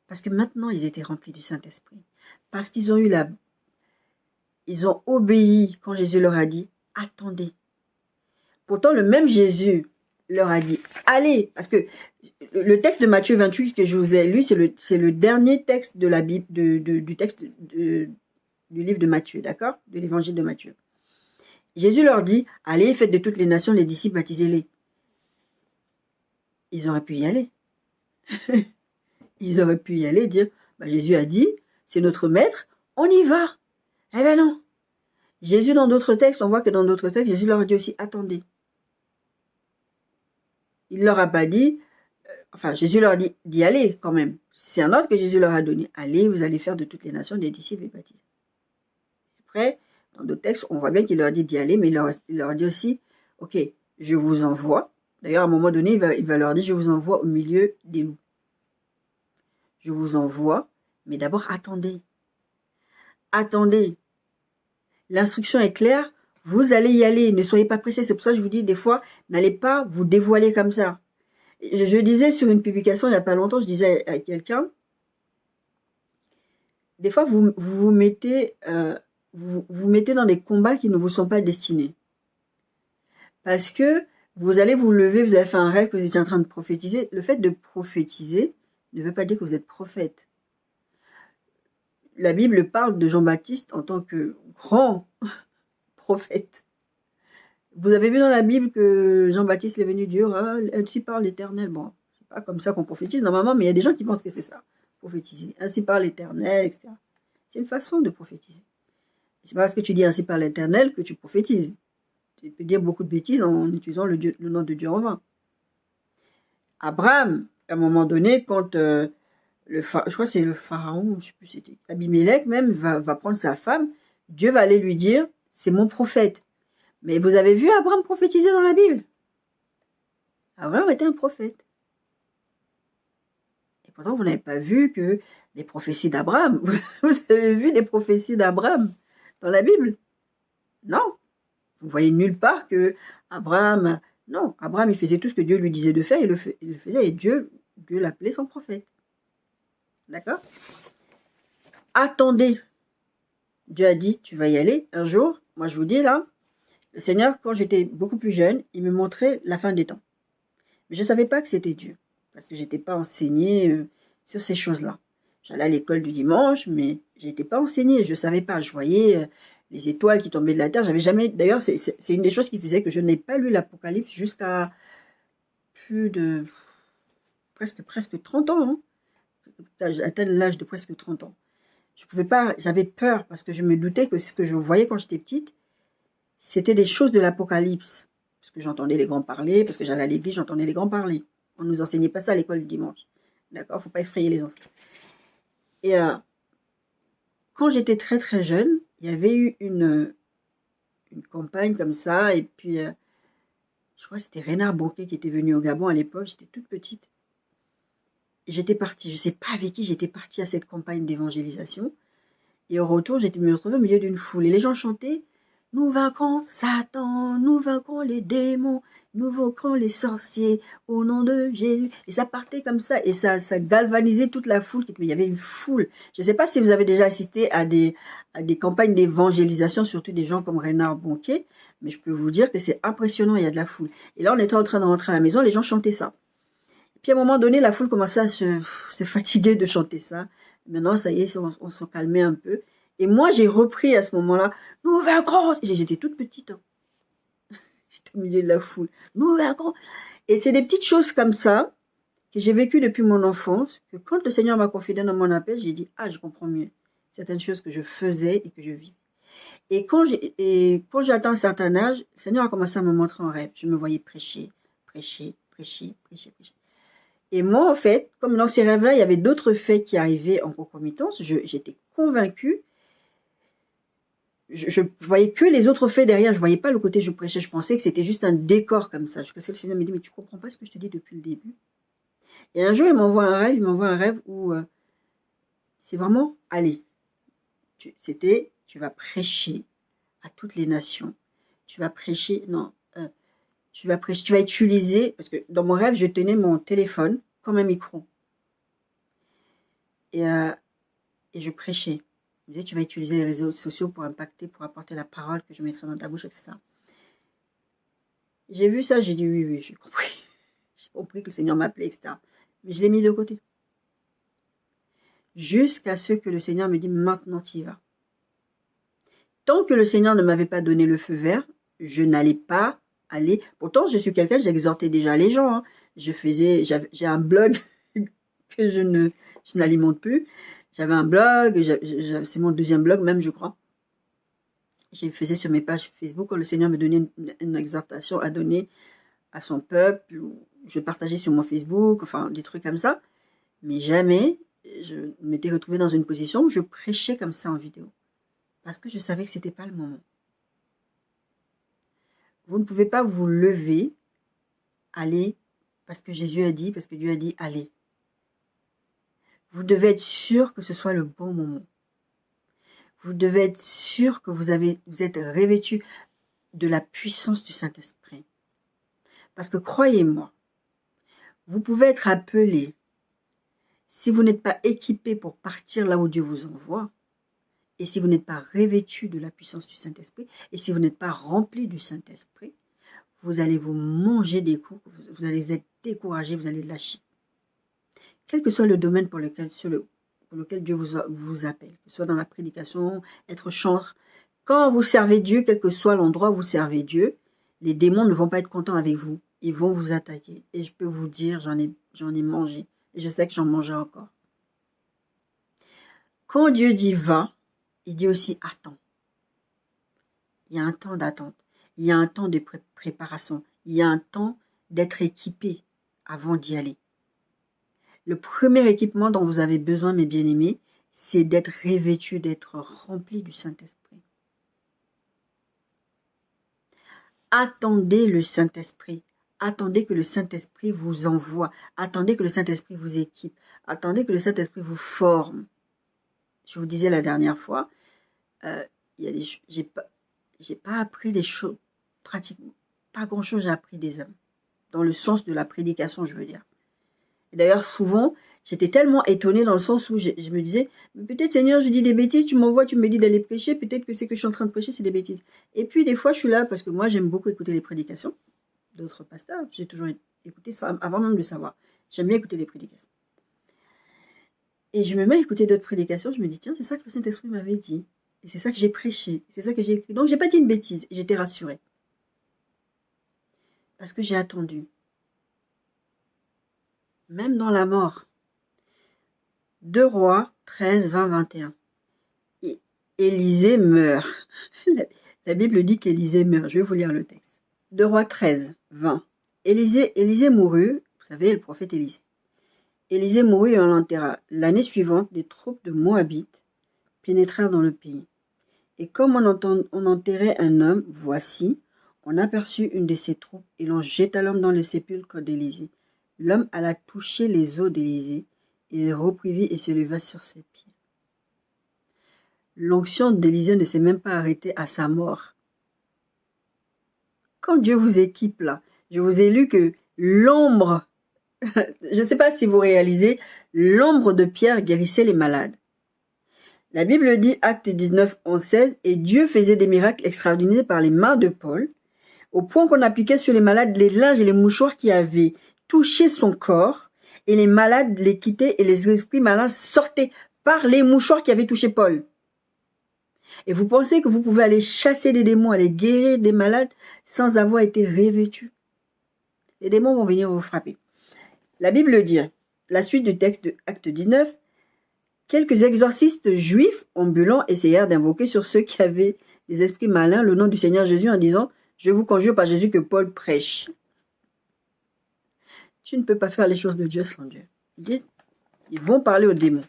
Parce que maintenant, ils étaient remplis du Saint-Esprit. Parce qu'ils ont ils ont obéi quand Jésus leur a dit, attendez. Pourtant, le même Jésus leur a dit, allez, parce que le texte de Matthieu 28 que je vous ai lu, c'est le dernier texte de la Bible, du texte du livre de Matthieu, d'accord? De l'évangile de Matthieu. Jésus leur dit, allez, faites de toutes les nations les disciples, baptisez-les. Ils auraient pu y aller. Ils auraient pu y aller et dire, Jésus a dit, c'est notre maître, on y va. Eh ben non. Jésus, dans d'autres textes, on voit que dans d'autres textes, Jésus leur a dit aussi, attendez. Il leur a pas dit, Jésus leur dit d'y aller quand même. C'est un ordre que Jésus leur a donné. Allez, vous allez faire de toutes les nations des disciples et baptisés. Après, dans d'autres textes, on voit bien qu'il leur dit d'y aller, mais il leur dit aussi, ok, je vous envoie. D'ailleurs, à un moment donné, il va leur dire, je vous envoie au milieu des loups. Je vous envoie, mais d'abord attendez. Attendez. L'instruction est claire, vous allez y aller, ne soyez pas pressés. C'est pour ça que je vous dis, des fois, n'allez pas vous dévoiler comme ça. Je disais sur une publication il n'y a pas longtemps, je disais à quelqu'un, des fois vous mettez dans des combats qui ne vous sont pas destinés. Parce que vous allez vous lever, vous avez fait un rêve que vous étiez en train de prophétiser. Le fait de prophétiser ne veut pas dire que vous êtes prophète. La Bible parle de Jean-Baptiste en tant que grand prophète. Vous avez vu dans la Bible que Jean-Baptiste est venu dire, ainsi parle l'Éternel. Bon, c'est pas comme ça qu'on prophétise normalement, mais il y a des gens qui pensent que c'est ça, prophétiser. Ainsi parle l'Éternel, etc. C'est une façon de prophétiser. C'est pas parce que tu dis ainsi parle l'Éternel que tu prophétises. Tu peux dire beaucoup de bêtises en utilisant le nom de Dieu en vain. Abraham, à un moment donné, quand je crois que c'est le pharaon, je sais plus, c'était Abimelech même, va prendre sa femme, Dieu va aller lui dire, c'est mon prophète. Mais vous avez vu Abraham prophétiser dans la Bible? Abraham était un prophète. Et pourtant, vous n'avez pas vu que les prophéties d'Abraham, vous avez vu des prophéties d'Abraham dans la Bible? Non. Vous voyez nulle part que Abraham, non, Abraham, il faisait tout ce que Dieu lui disait de faire, il le faisait, et Dieu l'appelait son prophète. D'accord? Attendez. Dieu a dit, tu vas y aller un jour. Moi, je vous dis là, le Seigneur, quand j'étais beaucoup plus jeune, il me montrait la fin des temps. Mais je ne savais pas que c'était Dieu, parce que je n'étais pas enseignée sur ces choses-là. J'allais à l'école du dimanche, mais je n'étais pas enseignée, je ne savais pas. Je voyais les étoiles qui tombaient de la terre. J'avais jamais. D'ailleurs, c'est une des choses qui faisait que je n'ai pas lu l'Apocalypse jusqu'à plus de presque 30 ans. Hein. J'atteins l'âge de presque 30 ans. Je pouvais pas, j'avais peur parce que je me doutais que ce que je voyais quand j'étais petite, c'était des choses de l'Apocalypse. Parce que j'entendais les grands parler, parce que j'allais à l'église, j'entendais les grands parler. On ne nous enseignait pas ça à l'école du dimanche. D'accord? Il ne faut pas effrayer les enfants. Et quand j'étais très très jeune, il y avait eu une campagne comme ça, et puis je crois que c'était Renard Bonquet qui était venu au Gabon à l'époque, j'étais toute petite. Et j'étais partie, je ne sais pas avec qui, j'étais partie à cette campagne d'évangélisation. Et au retour, me retrouvée au milieu d'une foule. Et les gens chantaient « Nous vaincrons Satan, nous vaincrons les démons, nous vaincrons les sorciers, au nom de Jésus. » Et ça partait comme ça, et ça galvanisait toute la foule. Mais il y avait une foule. Je ne sais pas si vous avez déjà assisté à des campagnes d'évangélisation, surtout des gens comme Renard Bonquet, mais je peux vous dire que c'est impressionnant, il y a de la foule. Et là, on était en train de rentrer à la maison, les gens chantaient ça. Et puis à un moment donné, la foule commençait à se fatiguer de chanter ça. Maintenant, ça y est, on se calmait un peu. Et moi, j'ai repris à ce moment-là, « Nous vaincrons !» J'étais toute petite. Hein. J'étais au milieu de la foule. « Nous vaincrons !» Et c'est des petites choses comme ça que j'ai vécues depuis mon enfance, que quand le Seigneur m'a confié dans mon appel, j'ai dit, « Ah, je comprends mieux certaines choses que je faisais et que je vivais. » Et quand j'ai atteint un certain âge, le Seigneur a commencé à me montrer en rêve. Je me voyais prêcher. Et moi, en fait, comme dans ces rêves-là, il y avait d'autres faits qui arrivaient en concomitance, j'étais convaincue. Je voyais que les autres faits derrière, je voyais pas le côté je prêchais, je pensais que c'était juste un décor comme ça. Jusqu'à ce que le Seigneur me dit, mais tu comprends pas ce que je te dis depuis le début. Et un jour, il m'envoie un rêve où c'est vraiment, allez, tu vas prêcher à toutes les nations. Tu vas prêcher, non, tu vas utiliser, parce que dans mon rêve, je tenais mon téléphone comme un micro. Et je prêchais. Je disais, tu vas utiliser les réseaux sociaux pour impacter, pour apporter la parole que je mettrai dans ta bouche, etc. J'ai vu ça, j'ai dit oui, j'ai compris. J'ai compris que le Seigneur m'appelait, etc. Mais je l'ai mis de côté. Jusqu'à ce que le Seigneur me dise, maintenant tu y vas. Tant que le Seigneur ne m'avait pas donné le feu vert, je n'allais pas aller. Pourtant, je suis quelqu'un, j'exhortais déjà les gens. Hein. J'ai un blog que je n'alimente plus. J'avais un blog, c'est mon deuxième blog même, je crois. Je faisais sur mes pages Facebook quand le Seigneur me donnait une exhortation à donner à son peuple. Je partageais sur mon Facebook, enfin des trucs comme ça. Mais jamais je m'étais retrouvée dans une position où je prêchais comme ça en vidéo. Parce que je savais que ce n'était pas le moment. Vous ne pouvez pas vous lever, aller, parce que Jésus a dit, parce que Dieu a dit, allez. Vous devez être sûr que ce soit le bon moment. Vous devez être sûr que vous êtes revêtu de la puissance du Saint-Esprit. Parce que croyez-moi, vous pouvez être appelé, si vous n'êtes pas équipé pour partir là où Dieu vous envoie, et si vous n'êtes pas revêtu de la puissance du Saint-Esprit, et si vous n'êtes pas rempli du Saint-Esprit, vous allez vous manger des coups, vous allez être découragé, vous allez lâcher. Quel que soit le domaine pour lequel Dieu vous appelle, que ce soit dans la prédication, être chantre, quand vous servez Dieu, quel que soit l'endroit où vous servez Dieu, les démons ne vont pas être contents avec vous, ils vont vous attaquer. Et je peux vous dire, j'en ai mangé, et je sais que j'en mangerai encore. Quand Dieu dit va, il dit aussi attends. Il y a un temps d'attente, il y a un temps de préparation, il y a un temps d'être équipé avant d'y aller. Le premier équipement dont vous avez besoin, mes bien-aimés, c'est d'être revêtu, d'être rempli du Saint-Esprit. Attendez le Saint-Esprit. Attendez que le Saint-Esprit vous envoie. Attendez que le Saint-Esprit vous équipe. Attendez que le Saint-Esprit vous forme. Je vous disais la dernière fois, j'ai pas appris des choses, pratiquement pas grand-chose j'ai appris des hommes. Dans le sens de la prédication, je veux dire. Et d'ailleurs, souvent, j'étais tellement étonnée dans le sens où je me disais, peut-être Seigneur, je dis des bêtises, tu m'envoies, tu me dis d'aller prêcher, peut-être que c'est que je suis en train de prêcher, c'est des bêtises. Et puis des fois, je suis là parce que moi, j'aime beaucoup écouter les prédications d'autres pasteurs. J'ai toujours écouté ça avant même de savoir. J'aime bien écouter les prédications. Et je me mets à écouter d'autres prédications, je me dis, tiens, c'est ça que le Saint-Esprit m'avait dit. Et c'est ça que j'ai prêché, c'est ça que j'ai écrit. Donc, j'ai pas dit une bêtise, et j'étais rassurée. Parce que j'ai attendu. Même dans la mort. 2 Rois 13, 20, 21. Élisée meurt. La Bible dit qu'Élisée meurt. Je vais vous lire le texte. 2 Rois 13, 20. Élisée mourut, vous savez, le prophète Élisée. Élisée mourut et on l'enterra. L'année suivante, des troupes de Moabites pénétrèrent dans le pays. Et comme on enterrait un homme, voici, on aperçut une de ces troupes et l'on jeta l'homme dans le sépulcre d'Élisée. L'homme alla toucher les os d'Élisée, il reprit et se leva sur ses pieds. L'onction d'Élisée ne s'est même pas arrêtée à sa mort. Quand Dieu vous équipe là, je vous ai lu que l'ombre, je ne sais pas si vous réalisez, l'ombre de Pierre guérissait les malades. La Bible dit, Acte 19, 11, 16, et Dieu faisait des miracles extraordinaires par les mains de Paul, au point qu'on appliquait sur les malades les linges et les mouchoirs qui avaient touché son corps, et les malades les quittaient et les esprits malins sortaient par les mouchoirs qui avaient touché Paul. Et vous pensez que vous pouvez aller chasser des démons, aller guérir des malades sans avoir été revêtu? Les démons vont venir vous frapper. La Bible dit, la suite du texte de Acte 19, quelques exorcistes juifs ambulants essayèrent d'invoquer sur ceux qui avaient des esprits malins le nom du Seigneur Jésus en disant « Je vous conjure par Jésus que Paul prêche ». Tu ne peux pas faire les choses de Dieu sans Dieu. Ils vont parler aux démons.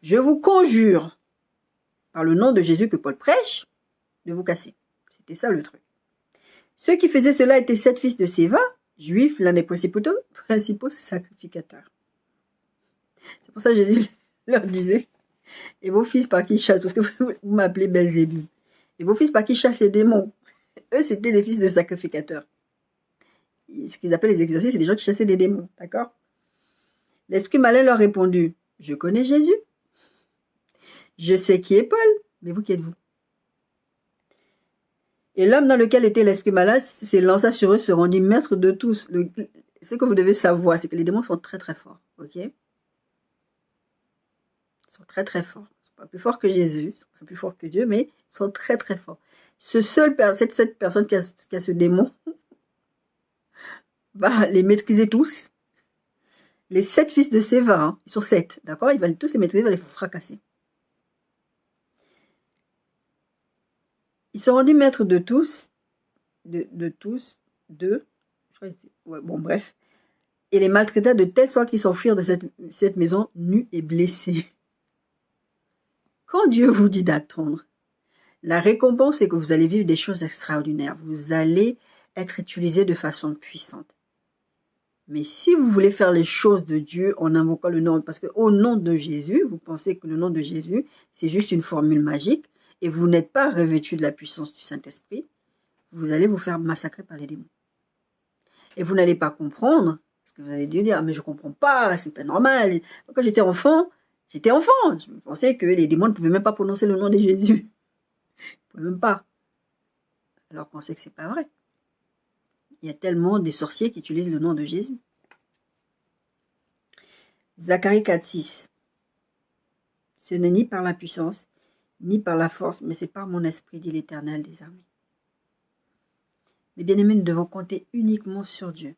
Je vous conjure, par le nom de Jésus que Paul prêche, de vous casser. C'était ça le truc. Ceux qui faisaient cela étaient 7 fils de Séva, juifs, l'un des principaux sacrificateurs. C'est pour ça que Jésus leur disait, et vos fils par qui chassent, parce que vous m'appelez Belzébul, et vos fils par qui chassent les démons, eux c'était des fils de sacrificateurs. Ce qu'ils appellent les exorcistes, c'est des gens qui chassaient des démons, d'accord? L'esprit malin leur répondit, je connais Jésus, je sais qui est Paul, mais vous qui êtes-vous? Et l'homme dans lequel était l'esprit malin s'élança sur eux, se rendit maître de tous. Ce que vous devez savoir, c'est que les démons sont très très forts, ok? Ils sont très très forts. Ils sont pas plus forts que Jésus, ils sont pas plus forts que Dieu, mais ils sont très très forts. Cette personne qui a ce démon va les maîtriser tous. Les 7 fils de Séva, hein, ils sont 7, d'accord? Il va tous les maîtriser, il va les fracasser. Ils se rendit maître de tous, bref, et les maltraita de telle sorte qu'ils s'enfuirent de cette maison nus et blessés. Quand Dieu vous dit d'attendre, la récompense est que vous allez vivre des choses extraordinaires. Vous allez être utilisé de façon puissante. Mais si vous voulez faire les choses de Dieu en invoquant le nom, parce qu'au nom de Jésus, vous pensez que le nom de Jésus, c'est juste une formule magique, et vous n'êtes pas revêtu de la puissance du Saint-Esprit, vous allez vous faire massacrer par les démons. Et vous n'allez pas comprendre, parce que vous allez dire, mais je ne comprends pas, c'est pas normal. Quand j'étais enfant, je pensais que les démons ne pouvaient même pas prononcer le nom de Jésus. Ils ne pouvaient même pas. Alors qu'on sait que c'est pas vrai. Il y a tellement de sorciers qui utilisent le nom de Jésus. Zacharie 4,6. Ce n'est ni par la puissance, ni par la force, mais c'est par mon esprit, dit l'Éternel des armées. Mais bien aimés, nous devons compter uniquement sur Dieu.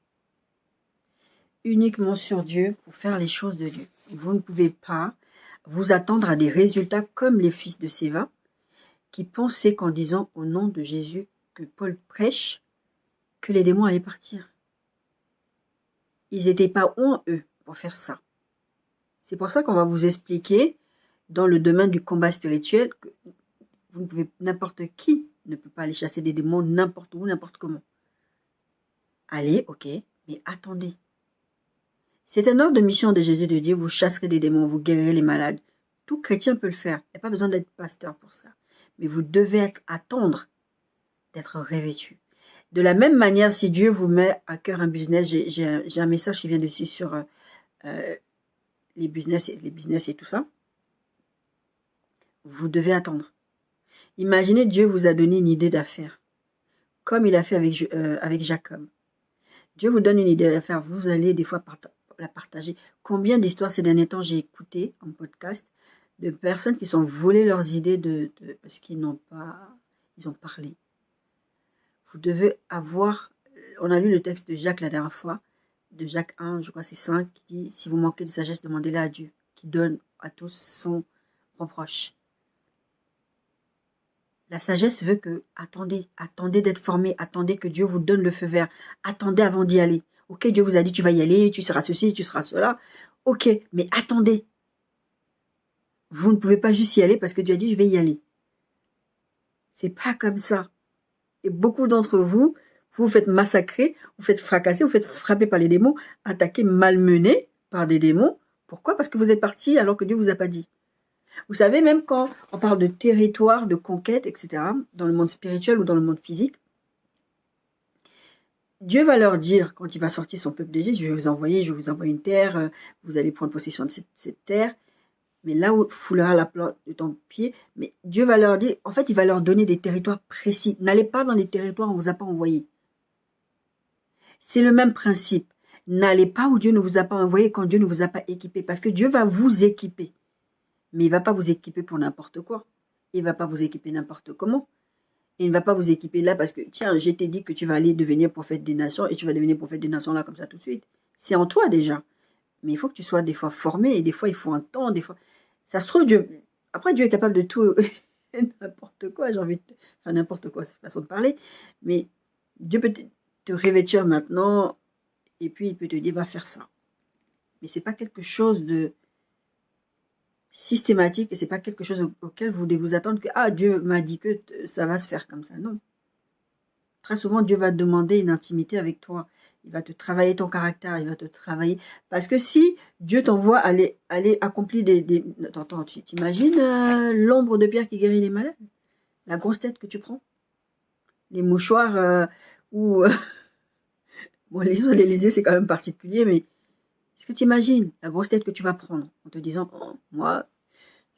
Uniquement sur Dieu pour faire les choses de Dieu. Vous ne pouvez pas vous attendre à des résultats comme les fils de Séva, qui pensaient qu'en disant au nom de Jésus que Paul prêche, que les démons allaient partir. Ils n'étaient pas honte, eux, pour faire ça. C'est pour ça qu'on va vous expliquer, dans le domaine du combat spirituel, que vous ne pouvez, n'importe qui ne peut pas aller chasser des démons n'importe où, n'importe comment. Allez, ok, mais attendez. C'est un ordre de mission de Jésus de dire, vous chasserez des démons, vous guérirez les malades. Tout chrétien peut le faire. Il n'y a pas besoin d'être pasteur pour ça. Mais vous devez attendre d'être revêtu. De la même manière, si Dieu vous met à cœur un business, j'ai un message qui vient dessus sur les business et tout ça. Vous devez attendre. Imaginez, Dieu vous a donné une idée d'affaires, comme il a fait avec Jacob. Dieu vous donne une idée d'affaires, vous allez des fois la partager. Combien d'histoires ces derniers temps j'ai écouté en podcast de personnes qui sont volées leurs idées parce qu'ils n'ont pas, ils ont parlé. Vous devez avoir, on a lu le texte de Jacques la dernière fois, de Jacques 1, je crois c'est 5, qui dit, si vous manquez de sagesse, demandez-la à Dieu, qui donne à tous son reproche. La sagesse veut que, attendez d'être formé, attendez que Dieu vous donne le feu vert, attendez avant d'y aller. Ok, Dieu vous a dit, tu vas y aller, tu seras ceci, tu seras cela. Ok, mais attendez. Vous ne pouvez pas juste y aller parce que Dieu a dit, je vais y aller. C'est pas comme ça. Et beaucoup d'entre vous, vous faites massacrer, vous faites fracasser, vous faites frapper par les démons, attaquer, malmener par des démons. Pourquoi? Parce que vous êtes parti alors que Dieu vous a pas dit. Vous savez, même quand on parle de territoire, de conquête, etc., dans le monde spirituel ou dans le monde physique, Dieu va leur dire, quand il va sortir son peuple d'Égypte, je vais vous envoyer une terre, vous allez prendre possession de cette terre, mais là où foulera la plante de ton pied, mais Dieu va leur dire, en fait, il va leur donner des territoires précis. N'allez pas dans les territoires où on ne vous a pas envoyé. C'est le même principe. N'allez pas où Dieu ne vous a pas envoyé quand Dieu ne vous a pas équipé, parce que Dieu va vous équiper. Mais il ne va pas vous équiper pour n'importe quoi. Il ne va pas vous équiper n'importe comment. Il ne va pas vous équiper là parce que, tiens, je t'ai dit que tu vas aller devenir prophète des nations et tu vas devenir prophète des nations là comme ça tout de suite. C'est en toi déjà. Mais il faut que tu sois des fois formé et des fois il faut un temps, des fois... Ça se trouve, Dieu... Après, Dieu est capable de tout, n'importe quoi, j'ai envie de... Enfin, n'importe quoi, c'est façon de parler. Mais Dieu peut te revêtir maintenant et puis il peut te dire, va faire ça. Mais c'est pas quelque chose de systématique et c'est pas quelque chose auquel vous devez vous attendre que, ah, Dieu m'a dit que ça va se faire comme ça. Non. Très souvent, Dieu va te demander une intimité avec toi. Il va te travailler ton caractère, il va te travailler. Parce que si Dieu t'envoie aller accomplir des... Attends, tu t'imagines l'ombre de pierre qui guérit les malades? La grosse tête que tu prends? Les mouchoirs ou... bon, les soins de l'Élysée, c'est quand même particulier, mais est-ce que tu imagines la grosse tête que tu vas prendre en te disant, oh, moi,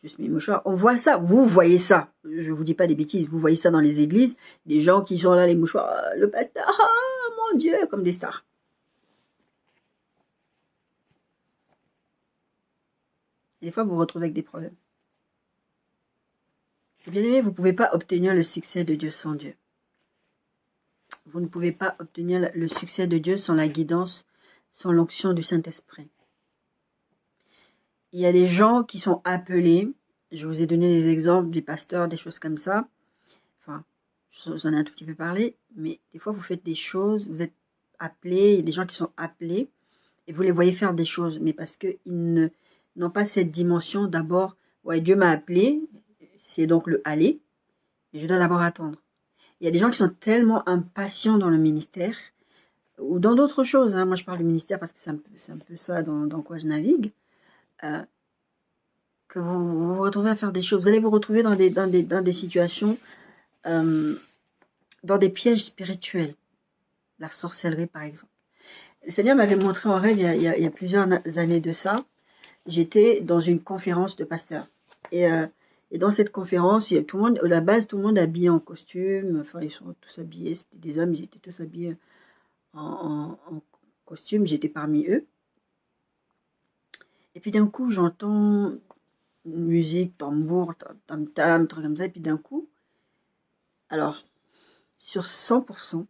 juste mes mouchoirs. On voit ça, vous voyez ça. Je vous dis pas des bêtises, vous voyez ça dans les églises, des gens qui sont là, les mouchoirs, le pasteur, oh mon Dieu, comme des stars. Et des fois, vous vous retrouvez avec des problèmes. Et bien aimé, vous ne pouvez pas obtenir le succès de Dieu sans Dieu. Vous ne pouvez pas obtenir le succès de Dieu sans la guidance, sans l'onction du Saint-Esprit. Il y a des gens qui sont appelés, je vous ai donné des exemples, des pasteurs, des choses comme ça. Enfin, j'en ai un tout petit peu parlé, mais des fois vous faites des choses, vous êtes appelés, il y a des gens qui sont appelés, et vous les voyez faire des choses, mais parce qu'ils n'ont pas cette dimension d'abord, ouais, Dieu m'a appelé, c'est donc le aller, et je dois d'abord attendre. Il y a des gens qui sont tellement impatients dans le ministère, ou dans d'autres choses, hein. Moi je parle du ministère parce que c'est un peu ça dans quoi je navigue, que vous vous retrouvez à faire des choses. Vous allez vous retrouver dans des situations, dans des pièges spirituels. La sorcellerie, par exemple. Le Seigneur m'avait montré en rêve, il y a plusieurs années de ça, j'étais dans une conférence de pasteurs. Et dans cette conférence, tout le monde, à la base, tout le monde habillé en costume. Enfin, ils sont tous habillés, c'était des hommes, ils étaient tous habillés en costume, j'étais parmi eux. Et puis d'un coup, j'entends musique, tambour, tam-tam, truc comme ça. Et puis d'un coup, alors, sur 100%,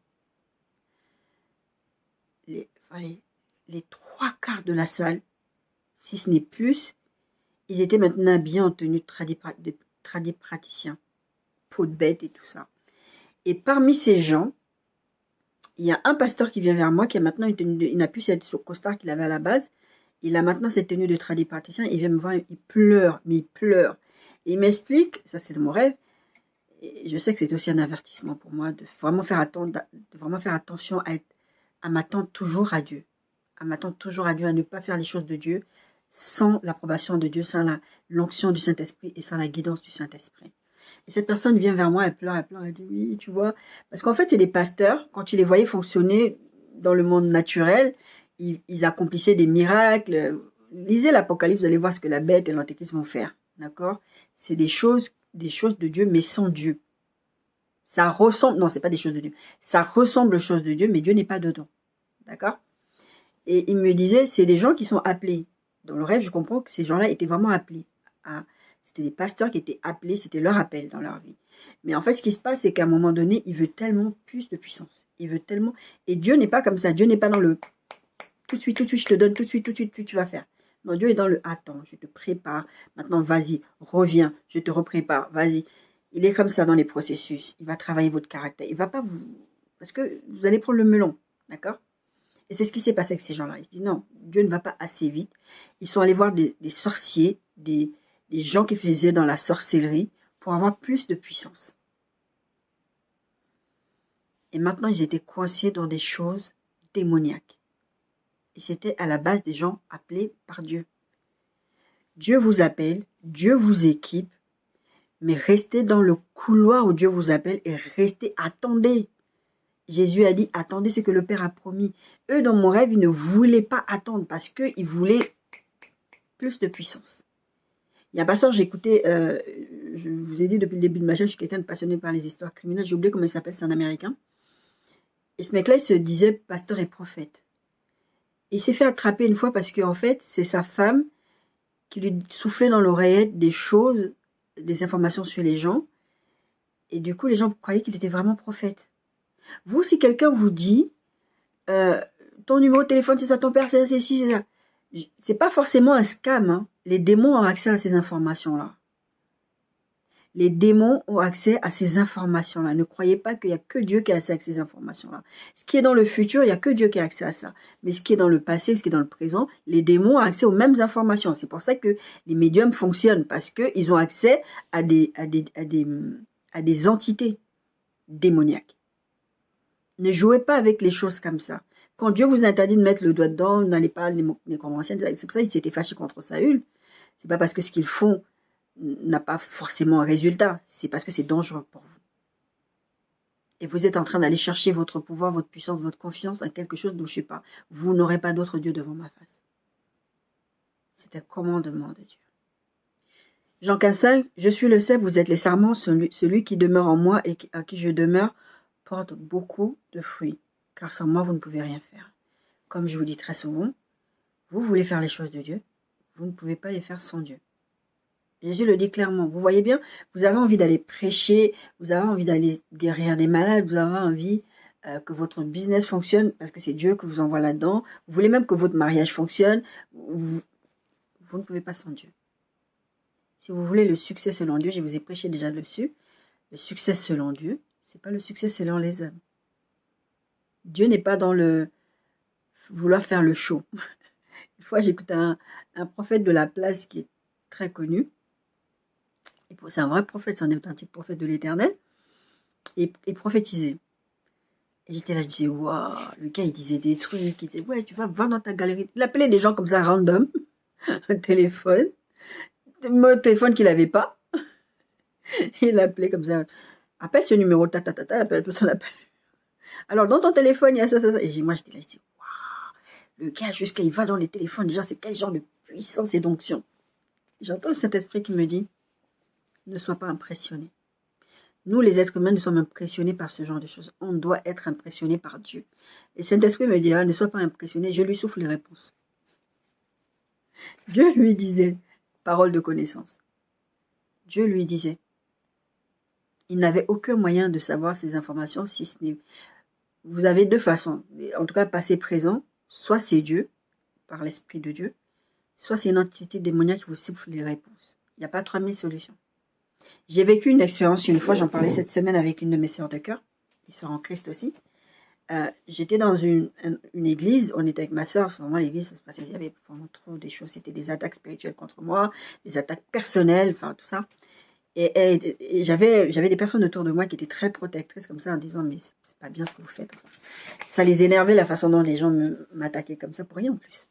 les 3/4 de la salle, si ce n'est plus, ils étaient maintenant habillés en tenue de tradipraticiens, peau de bête et tout ça. Et parmi ces gens, il y a un pasteur qui vient vers moi, qui a maintenant une tenue il n'a plus ce costard qu'il avait à la base. Il a maintenant cette tenue de tradipraticien. Il vient me voir, il pleure, mais il pleure. Et il m'explique, ça c'est de mon rêve, et je sais que c'est aussi un avertissement pour moi, de vraiment faire attention à m'attendre toujours à Dieu. À m'attendre toujours à Dieu, à ne pas faire les choses de Dieu sans l'approbation de Dieu, sans l'onction du Saint-Esprit et sans la guidance du Saint-Esprit. Et cette personne vient vers moi, elle pleure, elle dit oui, tu vois. Parce qu'en fait, c'est des pasteurs, quand tu les voyais fonctionner dans le monde naturel, ils accomplissaient des miracles. Lisez l'Apocalypse, vous allez voir ce que la bête et l'antéchrist vont faire. D'accord? C'est des choses de Dieu, mais sans Dieu. Ça ressemble, non, c'est pas des choses de Dieu. Ça ressemble aux choses de Dieu, mais Dieu n'est pas dedans. D'accord? Et il me disait, c'est des gens qui sont appelés. Dans le rêve, je comprends que ces gens-là étaient vraiment appelés. C'était des pasteurs qui étaient appelés, c'était leur appel dans leur vie. Mais en fait, ce qui se passe, c'est qu'à un moment donné, il veut tellement plus de puissance. Il veut tellement... Et Dieu n'est pas comme ça. Dieu n'est pas dans le... Tout de suite, je te donne, tout de suite, tu vas faire. Non, Dieu est dans le... Attends, je te prépare. Maintenant, vas-y, reviens, je te reprépare, vas-y. Il est comme ça dans les processus. Il va travailler votre caractère. Il va pas vous... Parce que vous allez prendre le melon, d'accord? Et c'est ce qui s'est passé avec ces gens-là. Ils se disent non, Dieu ne va pas assez vite. Ils sont allés voir des sorciers, des gens qui faisaient dans la sorcellerie pour avoir plus de puissance. Et maintenant, ils étaient coincés dans des choses démoniaques. Et c'était à la base des gens appelés par Dieu. Dieu vous appelle, Dieu vous équipe, mais restez dans le couloir où Dieu vous appelle et restez, attendez. Jésus a dit, attendez ce que le Père a promis. Eux, dans mon rêve, ils ne voulaient pas attendre parce qu'ils voulaient plus de puissance. Il y a un pasteur, j'ai écouté, je vous ai dit depuis le début de ma chaîne, je suis quelqu'un de passionné par les histoires criminelles. J'ai oublié comment il s'appelle, c'est un Américain. Et ce mec-là, il se disait pasteur et prophète. Et il s'est fait attraper une fois parce qu'en fait, c'est sa femme qui lui soufflait dans l'oreillette des choses, des informations sur les gens. Et du coup, les gens croyaient qu'il était vraiment prophète. Vous, si quelqu'un vous dit, ton numéro de téléphone, c'est ça, ton père, c'est ici, c'est ça. C'est pas forcément un scam, hein. Les démons ont accès à ces informations-là. Les démons ont accès à ces informations-là. Ne croyez pas qu'il n'y a que Dieu qui a accès à ces informations-là. Ce qui est dans le futur, il n'y a que Dieu qui a accès à ça. Mais ce qui est dans le passé, ce qui est dans le présent, les démons ont accès aux mêmes informations. C'est pour ça que les médiums fonctionnent, parce qu'ils ont accès à des entités démoniaques. Ne jouez pas avec les choses comme ça. Quand Dieu vous interdit de mettre le doigt dedans, n'allez pas nécromanciens, c'est pour ça qu'il s'était fâché contre Saül. C'est pas parce que ce qu'ils font n'a pas forcément un résultat, c'est parce que c'est dangereux pour vous. Et vous êtes en train d'aller chercher votre pouvoir, votre puissance, votre confiance à quelque chose dont je ne sais pas. Vous n'aurez pas d'autre Dieu devant ma face. C'est un commandement de Dieu. Jean 15, je suis le cep, vous êtes les sarments, celui qui demeure en moi et à qui je demeure porte beaucoup de fruits, car sans moi vous ne pouvez rien faire. Comme je vous dis très souvent, vous voulez faire les choses de Dieu, vous ne pouvez pas les faire sans Dieu. Jésus le dit clairement. Vous voyez bien, vous avez envie d'aller prêcher, vous avez envie d'aller guérir des malades, vous avez envie que votre business fonctionne parce que c'est Dieu que vous envoie là-dedans. Vous voulez même que votre mariage fonctionne. Vous ne pouvez pas sans Dieu. Si vous voulez le succès selon Dieu, je vous ai prêché déjà dessus. Le succès selon Dieu, c'est pas le succès selon les hommes. Dieu n'est pas dans le vouloir faire le show. Une fois, j'écoutais un prophète de la place qui est très connu. C'est un vrai prophète, c'est un authentique prophète de l'Éternel. Et prophétisait. Et j'étais là, je disais, waouh, le gars, il disait des trucs. Il disait, ouais, tu vas voir dans ta galerie. Il appelait des gens comme ça, random, un téléphone. Mon téléphone qu'il n'avait pas. Il appelait comme ça. Appelle ce numéro, appelle tout ça, appelle. Alors, dans ton téléphone, il y a ça, ça, ça. Et moi, j'étais là, je dis, waouh, le gars, jusqu'à il va dans les téléphones, déjà, c'est quel genre de puissance et d'onction. J'entends le Saint-Esprit qui me dit, ne sois pas impressionné. Nous, les êtres humains, nous sommes impressionnés par ce genre de choses. On doit être impressionné par Dieu. Et Saint-Esprit me dit, ne sois pas impressionné, je lui souffle les réponses. Dieu lui disait, parole de connaissance. Dieu lui disait, il n'avait aucun moyen de savoir ces informations si ce n'est... Vous avez deux façons, en tout cas passé présent, soit c'est Dieu, par l'Esprit de Dieu, soit c'est une entité démoniaque qui vous souffle les réponses. Il n'y a pas 3000 solutions. J'ai vécu une expérience une fois, j'en parlais cette semaine avec une de mes sœurs de cœur, qui sort en Christ aussi. J'étais dans une église, on était avec ma sœur, vraiment l'église, ça se passait, il y avait vraiment trop des choses, c'était des attaques spirituelles contre moi, des attaques personnelles, enfin tout ça. Et j'avais des personnes autour de moi qui étaient très protectrices comme ça en disant mais c'est pas bien ce que vous faites. Enfin, ça les énervait la façon dont les gens m'attaquaient comme ça pour rien en plus.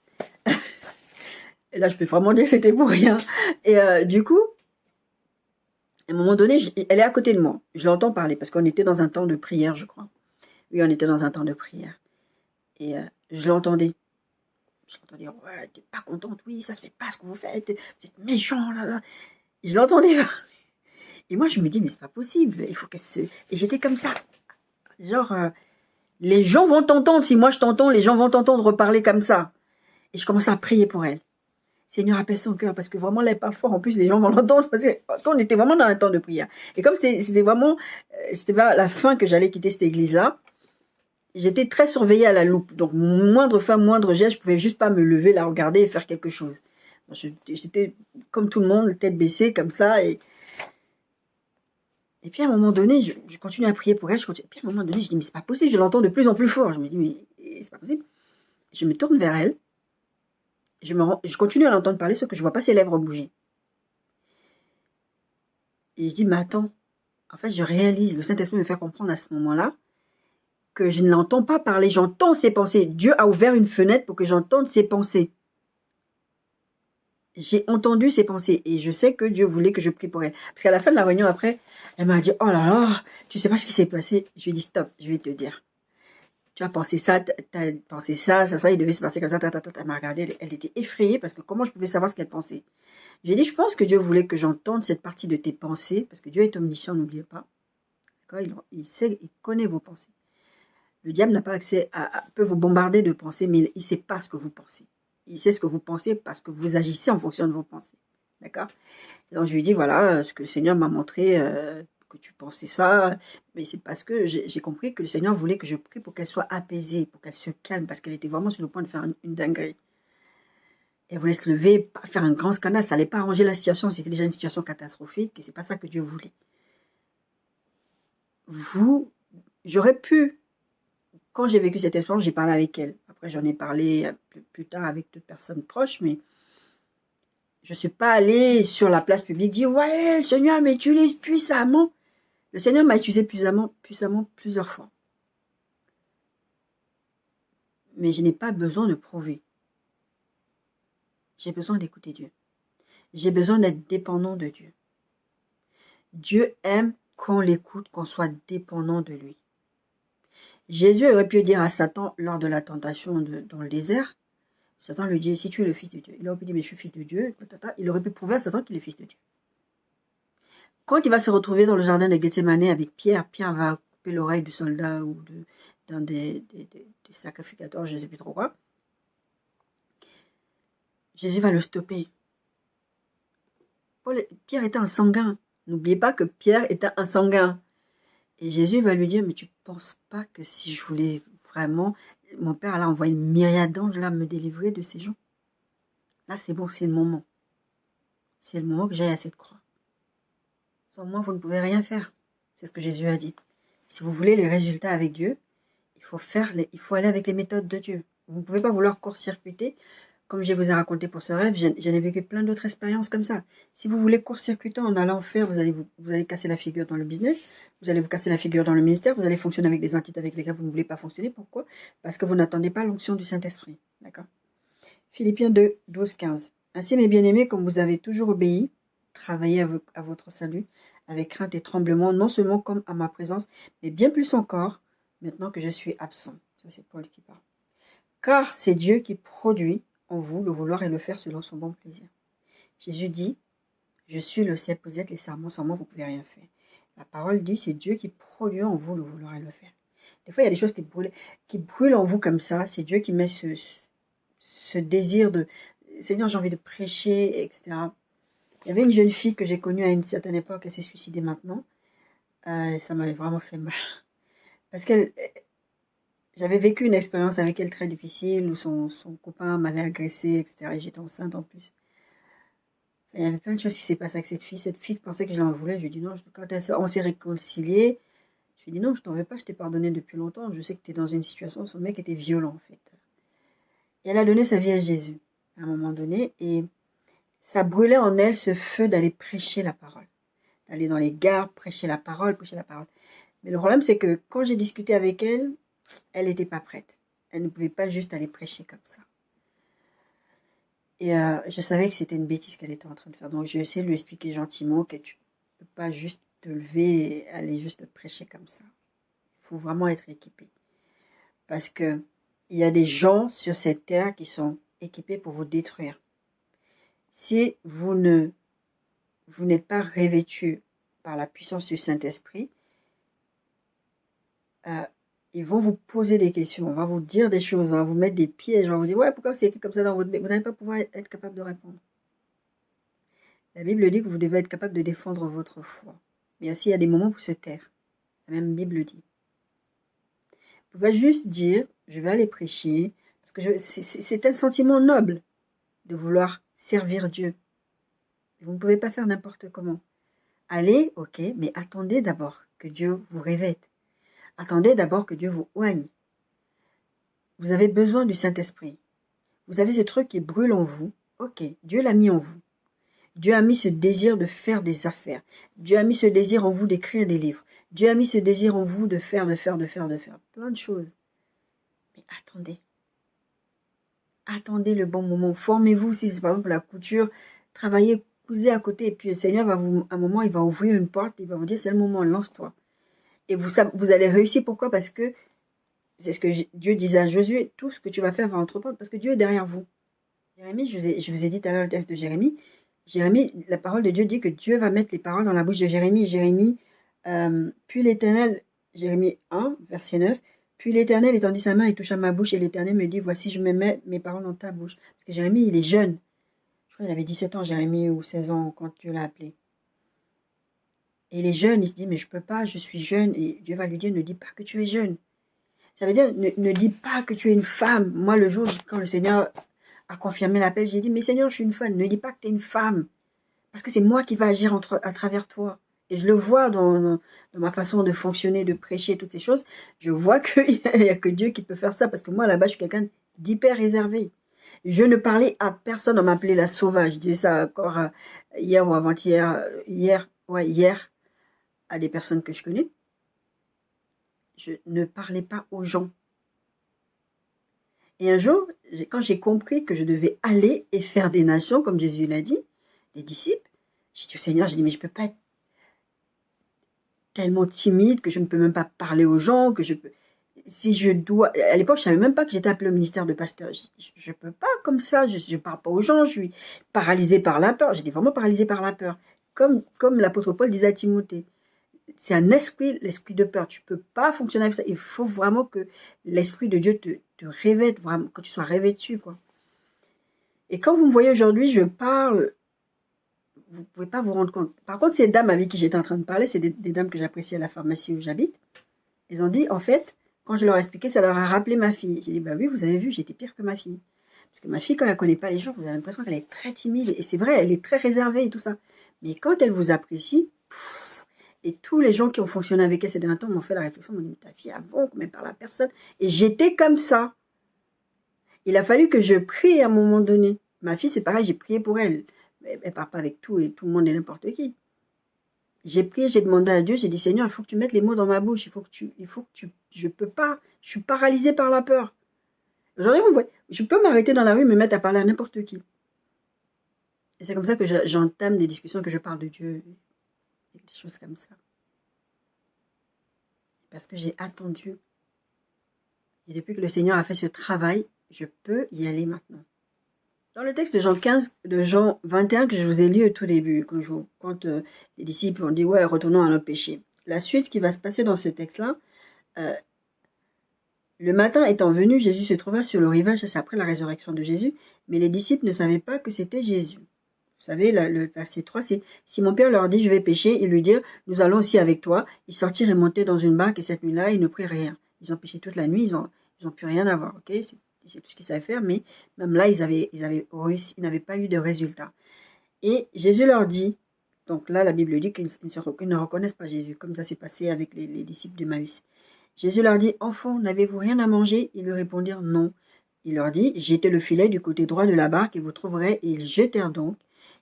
Et là je peux vraiment dire que c'était pour rien. Et du coup, à un moment donné, elle est à côté de moi. Je l'entends parler parce qu'on était dans un temps de prière, je crois. Oui, on était dans un temps de prière. Et je l'entendais. Je l'entendais, ouais, t'es pas contente, oui, ça se fait pas ce que vous faites, vous êtes méchant, là, là. Je l'entendais parler. Et moi, je me dis, mais c'est pas possible, il faut qu'elle se... Et j'étais comme ça. Genre, les gens vont t'entendre, si moi je t'entends, les gens vont t'entendre reparler comme ça. Et je commençais à prier pour elle. Seigneur, apaise son cœur, parce que vraiment, là, elle parle fort. En plus, les gens vont l'entendre, parce qu'on était vraiment dans un temps de prière. Et comme c'était vraiment, c'était vers la fin que j'allais quitter cette église-là, j'étais très surveillée à la loupe. Donc, moindre femme, moindre geste, je pouvais juste pas me lever, la regarder et faire quelque chose. J'étais comme tout le monde, tête baissée, comme ça. Et puis, à un moment donné, je continue à prier pour elle. Et puis, à un moment donné, je dis, mais c'est pas possible. Je l'entends de plus en plus fort. Je me dis, mais c'est pas possible. Je me tourne vers elle. Je continue à l'entendre parler, sauf que je vois pas ses lèvres bouger. Et je dis, mais attends. En fait, je réalise, le Saint-Esprit me fait comprendre à ce moment-là que je ne l'entends pas parler, j'entends ses pensées. Dieu a ouvert une fenêtre pour que j'entende ses pensées. J'ai entendu ses pensées et je sais que Dieu voulait que je prie pour elle. Parce qu'à la fin de la réunion, après, elle m'a dit, oh là là, tu sais pas ce qui s'est passé. Je lui ai dit, stop, je vais te dire. Tu as pensé ça, tu as pensé ça, il devait se passer comme ça, Elle m'a regardé, elle était effrayée parce que comment je pouvais savoir ce qu'elle pensait. J'ai dit, je pense que Dieu voulait que j'entende cette partie de tes pensées, parce que Dieu est omniscient, n'oubliez pas. Il sait, il connaît vos pensées. Le diable n'a pas accès peut vous bombarder de pensées, mais il ne sait pas ce que vous pensez. Il sait ce que vous pensez parce que vous agissez en fonction de vos pensées. D'accord? Donc je lui ai dit, voilà, ce que le Seigneur m'a montré, que tu pensais ça, mais c'est parce que j'ai compris que le Seigneur voulait que je prie pour qu'elle soit apaisée, pour qu'elle se calme, parce qu'elle était vraiment sur le point de faire une dinguerie. Elle voulait se lever, pas faire un grand scandale. Ça n'allait pas arranger la situation. C'était déjà une situation catastrophique et c'est pas ça que Dieu voulait. J'aurais pu, quand j'ai vécu cette expérience, j'ai parlé avec elle. Après, j'en ai parlé plus tard avec d'autres personnes proches, mais je ne suis pas allée sur la place publique dire « Ouais, le Seigneur m'utilise puissamment ». Le Seigneur m'a utilisé puissamment plusieurs fois. Mais je n'ai pas besoin de prouver. J'ai besoin d'écouter Dieu. J'ai besoin d'être dépendant de Dieu. Dieu aime qu'on l'écoute, qu'on soit dépendant de lui. Jésus aurait pu dire à Satan lors de la tentation dans le désert, Satan lui dit, si tu es le fils de Dieu. Il aurait pu dire, mais je suis fils de Dieu. Il aurait pu prouver à Satan qu'il est fils de Dieu. Quand il va se retrouver dans le jardin de Gethsémane avec Pierre, Pierre va couper l'oreille du soldat ou d'un des sacrificateurs, je ne sais plus trop quoi. Jésus va le stopper. Pierre était un sanguin. N'oubliez pas que Pierre était un sanguin. Et Jésus va lui dire, mais tu ne penses pas que si je voulais vraiment, mon Père allait envoyer une myriade d'anges là me délivrer de ces gens. Là, c'est bon, c'est le moment. C'est le moment que j'aille à cette croix. Sans moi, vous ne pouvez rien faire. C'est ce que Jésus a dit. Si vous voulez les résultats avec Dieu, il faut aller avec les méthodes de Dieu. Vous ne pouvez pas vouloir court-circuiter. Comme je vous ai raconté pour ce rêve, j'en ai vécu plein d'autres expériences comme ça. Si vous voulez court-circuiter en allant faire, vous allez casser la figure dans le business, vous allez vous casser la figure dans le ministère, vous allez fonctionner avec des entités avec lesquelles vous ne voulez pas fonctionner. Pourquoi? Parce que vous n'attendez pas l'onction du Saint-Esprit. D'accord? Philippiens 2, 12, 15. Ainsi, mes bien-aimés, comme vous avez toujours obéi, travaillez à votre salut avec crainte et tremblement, non seulement comme à ma présence, mais bien plus encore, maintenant que je suis absent. Ça, c'est Paul qui parle. Car c'est Dieu qui produit en vous le vouloir et le faire selon son bon plaisir. Jésus dit, je suis le cep, vous êtes les serments, sans moi vous ne pouvez rien faire. La parole dit, c'est Dieu qui produit en vous le vouloir et le faire. Des fois, il y a des choses qui brûlent en vous comme ça. C'est Dieu qui met ce désir de, Seigneur, j'ai envie de prêcher, etc. Il y avait une jeune fille que j'ai connue à une certaine époque, elle s'est suicidée maintenant. Ça m'avait vraiment fait mal. Parce que j'avais vécu une expérience avec elle très difficile, où son copain m'avait agressée, etc. Et j'étais enceinte en plus. Il y avait plein de choses qui s'est passées avec cette fille. Cette fille pensait que je l'en voulais. Je lui ai dit non, quand on s'est réconciliés, je lui ai dit non, je t'en veux pas, je t'ai pardonné depuis longtemps. Je sais que tu es dans une situation, son mec était violent en fait. Et elle a donné sa vie à Jésus à un moment donné. Et ça brûlait en elle ce feu d'aller prêcher la parole. D'aller dans les gares, prêcher la parole, prêcher la parole. Mais le problème, c'est que quand j'ai discuté avec elle, elle n'était pas prête. Elle ne pouvait pas juste aller prêcher comme ça. Et je savais que c'était une bêtise qu'elle était en train de faire. Donc j'ai essayé de lui expliquer gentiment que tu ne peux pas juste te lever et aller juste prêcher comme ça. Il faut vraiment être équipé. Parce que il y a des gens sur cette terre qui sont équipés pour vous détruire. Si vous n'êtes pas revêtu par la puissance du Saint-Esprit, ils vont vous poser des questions, on va vous dire des choses, on va vous mettre des pièges, on va vous dire « Ouais, pourquoi c'est écrit comme ça dans votre bec ?» Vous n'allez pas pouvoir être capable de répondre. La Bible dit que vous devez être capable de défendre votre foi. Mais aussi, il y a des moments pour se taire. La même Bible dit. Vous ne pouvez pas juste dire « Je vais aller prêcher », parce que c'est un sentiment noble de vouloir servir Dieu. Vous ne pouvez pas faire n'importe comment. Allez, ok, mais attendez d'abord que Dieu vous revête. Attendez d'abord que Dieu vous oigne. Vous avez besoin du Saint-Esprit. Vous avez ce truc qui brûle en vous. Ok, Dieu l'a mis en vous. Dieu a mis ce désir de faire des affaires. Dieu a mis ce désir en vous d'écrire des livres. Dieu a mis ce désir en vous de faire plein de choses. Mais attendez. Attendez le bon moment. Formez-vous si c'est par exemple la couture. Travaillez, cousez à côté. Et puis le Seigneur va à un moment, il va ouvrir une porte. Il va vous dire, c'est le moment, lance-toi. Et vous allez réussir. Pourquoi? Parce que c'est ce que Dieu disait à Josué. Tout ce que tu vas faire va entreprendre parce que Dieu est derrière vous. Jérémie, je vous ai dit tout à l'heure le texte de Jérémie. Jérémie, la parole de Dieu dit que Dieu va mettre les paroles dans la bouche de Jérémie. Jérémie, puis l'Éternel, Jérémie 1, verset 9, puis l'Éternel étendit sa main et toucha ma bouche et l'Éternel me dit, voici, je me mets mes paroles dans ta bouche. Parce que Jérémie, il est jeune. Je crois qu'il avait 17 ans, Jérémie, ou 16 ans quand Dieu l'a appelé. Et il est jeune, il se dit, mais je ne peux pas, je suis jeune. Et Dieu va lui dire, ne dis pas que tu es jeune. Ça veut dire, ne dis pas que tu es une femme. Moi, le jour quand le Seigneur à confirmer l'appel. J'ai dit, mais Seigneur, je suis une femme. Ne dis pas que tu es une femme. Parce que c'est moi qui va agir à travers toi. Et je le vois dans ma façon de fonctionner, de prêcher, toutes ces choses. Je vois qu'il n'y a que Dieu qui peut faire ça. Parce que moi, là-bas, je suis quelqu'un d'hyper réservé. Je ne parlais à personne. On m'appelait la sauvage. Je disais ça encore hier ou avant-hier. Hier, à des personnes que je connais. Je ne parlais pas aux gens. Et un jour, quand j'ai compris que je devais aller et faire des nations, comme Jésus l'a dit, des disciples, j'ai dit au Seigneur, j'ai dit, mais je ne peux pas être tellement timide que je ne peux même pas parler aux gens, que je peux... Si je dois... À l'époque, je ne savais même pas que j'étais appelée au ministère de pasteur. Je ne peux pas comme ça, je ne parle pas aux gens, je suis paralysée par la peur. J'étais vraiment paralysée par la peur. Comme l'apôtre Paul disait à Timothée. C'est un esprit, l'esprit de peur. Tu ne peux pas fonctionner avec ça. Il faut vraiment que l'esprit de Dieu te revêt, vraiment, que tu sois revêtu, quoi. Et quand vous me voyez aujourd'hui, je parle, vous ne pouvez pas vous rendre compte. Par contre, ces dames avec qui j'étais en train de parler, c'est des dames que j'apprécie à la pharmacie où j'habite. Elles ont dit, en fait, quand je leur ai expliqué, ça leur a rappelé ma fille. J'ai dit, bah oui, vous avez vu, j'étais pire que ma fille. Parce que ma fille, quand elle ne connaît pas les gens, vous avez l'impression qu'elle est très timide. Et c'est vrai, elle est très réservée et tout ça. Mais quand elle vous apprécie, et tous les gens qui ont fonctionné avec elle ces derniers temps m'ont fait la réflexion, m'ont dit, ta fille avant qu'on ne parle à personne. Et j'étais comme ça. Il a fallu que je prie à un moment donné. Ma fille, c'est pareil, j'ai prié pour elle. Elle ne parle pas avec tout et tout le monde et n'importe qui. J'ai prié, j'ai demandé à Dieu, j'ai dit, Seigneur, il faut que tu mettes les mots dans ma bouche. Je peux pas. Je suis paralysée par la peur. Aujourd'hui, vous voyez, je peux m'arrêter dans la rue et me mettre à parler à n'importe qui. Et c'est comme ça que j'entame des discussions, que je parle de Dieu. Des choses comme ça. Parce que j'ai attendu. Et depuis que le Seigneur a fait ce travail, je peux y aller maintenant. Dans le texte de Jean 21 que je vous ai lu au tout début, quand les disciples ont dit, ouais, retournons à nos péchés. La suite, ce qui va se passer dans ce texte-là, le matin étant venu, Jésus se trouva sur le rivage, c'est après la résurrection de Jésus, mais les disciples ne savaient pas que c'était Jésus. Vous savez, le verset 3, c'est « Si mon père leur dit, je vais pécher, ils lui dirent, nous allons aussi avec toi. Ils sortirent et montèrent dans une barque, et cette nuit-là, ils ne prirent rien. Ils ont péché toute la nuit, ils ont plus rien à voir, ok? C'est tout ce qu'ils savaient faire, mais même là, ils n'avaient pas eu de résultat. Et Jésus leur dit, donc là, la Bible dit qu'ils ne reconnaissent pas Jésus, comme ça s'est passé avec les disciples d'Emmaüs. Jésus leur dit, enfants, n'avez-vous rien à manger? Ils lui répondirent non. Il leur dit, jetez le filet du côté droit de la barque et vous trouverez. Et ils jetèrent donc.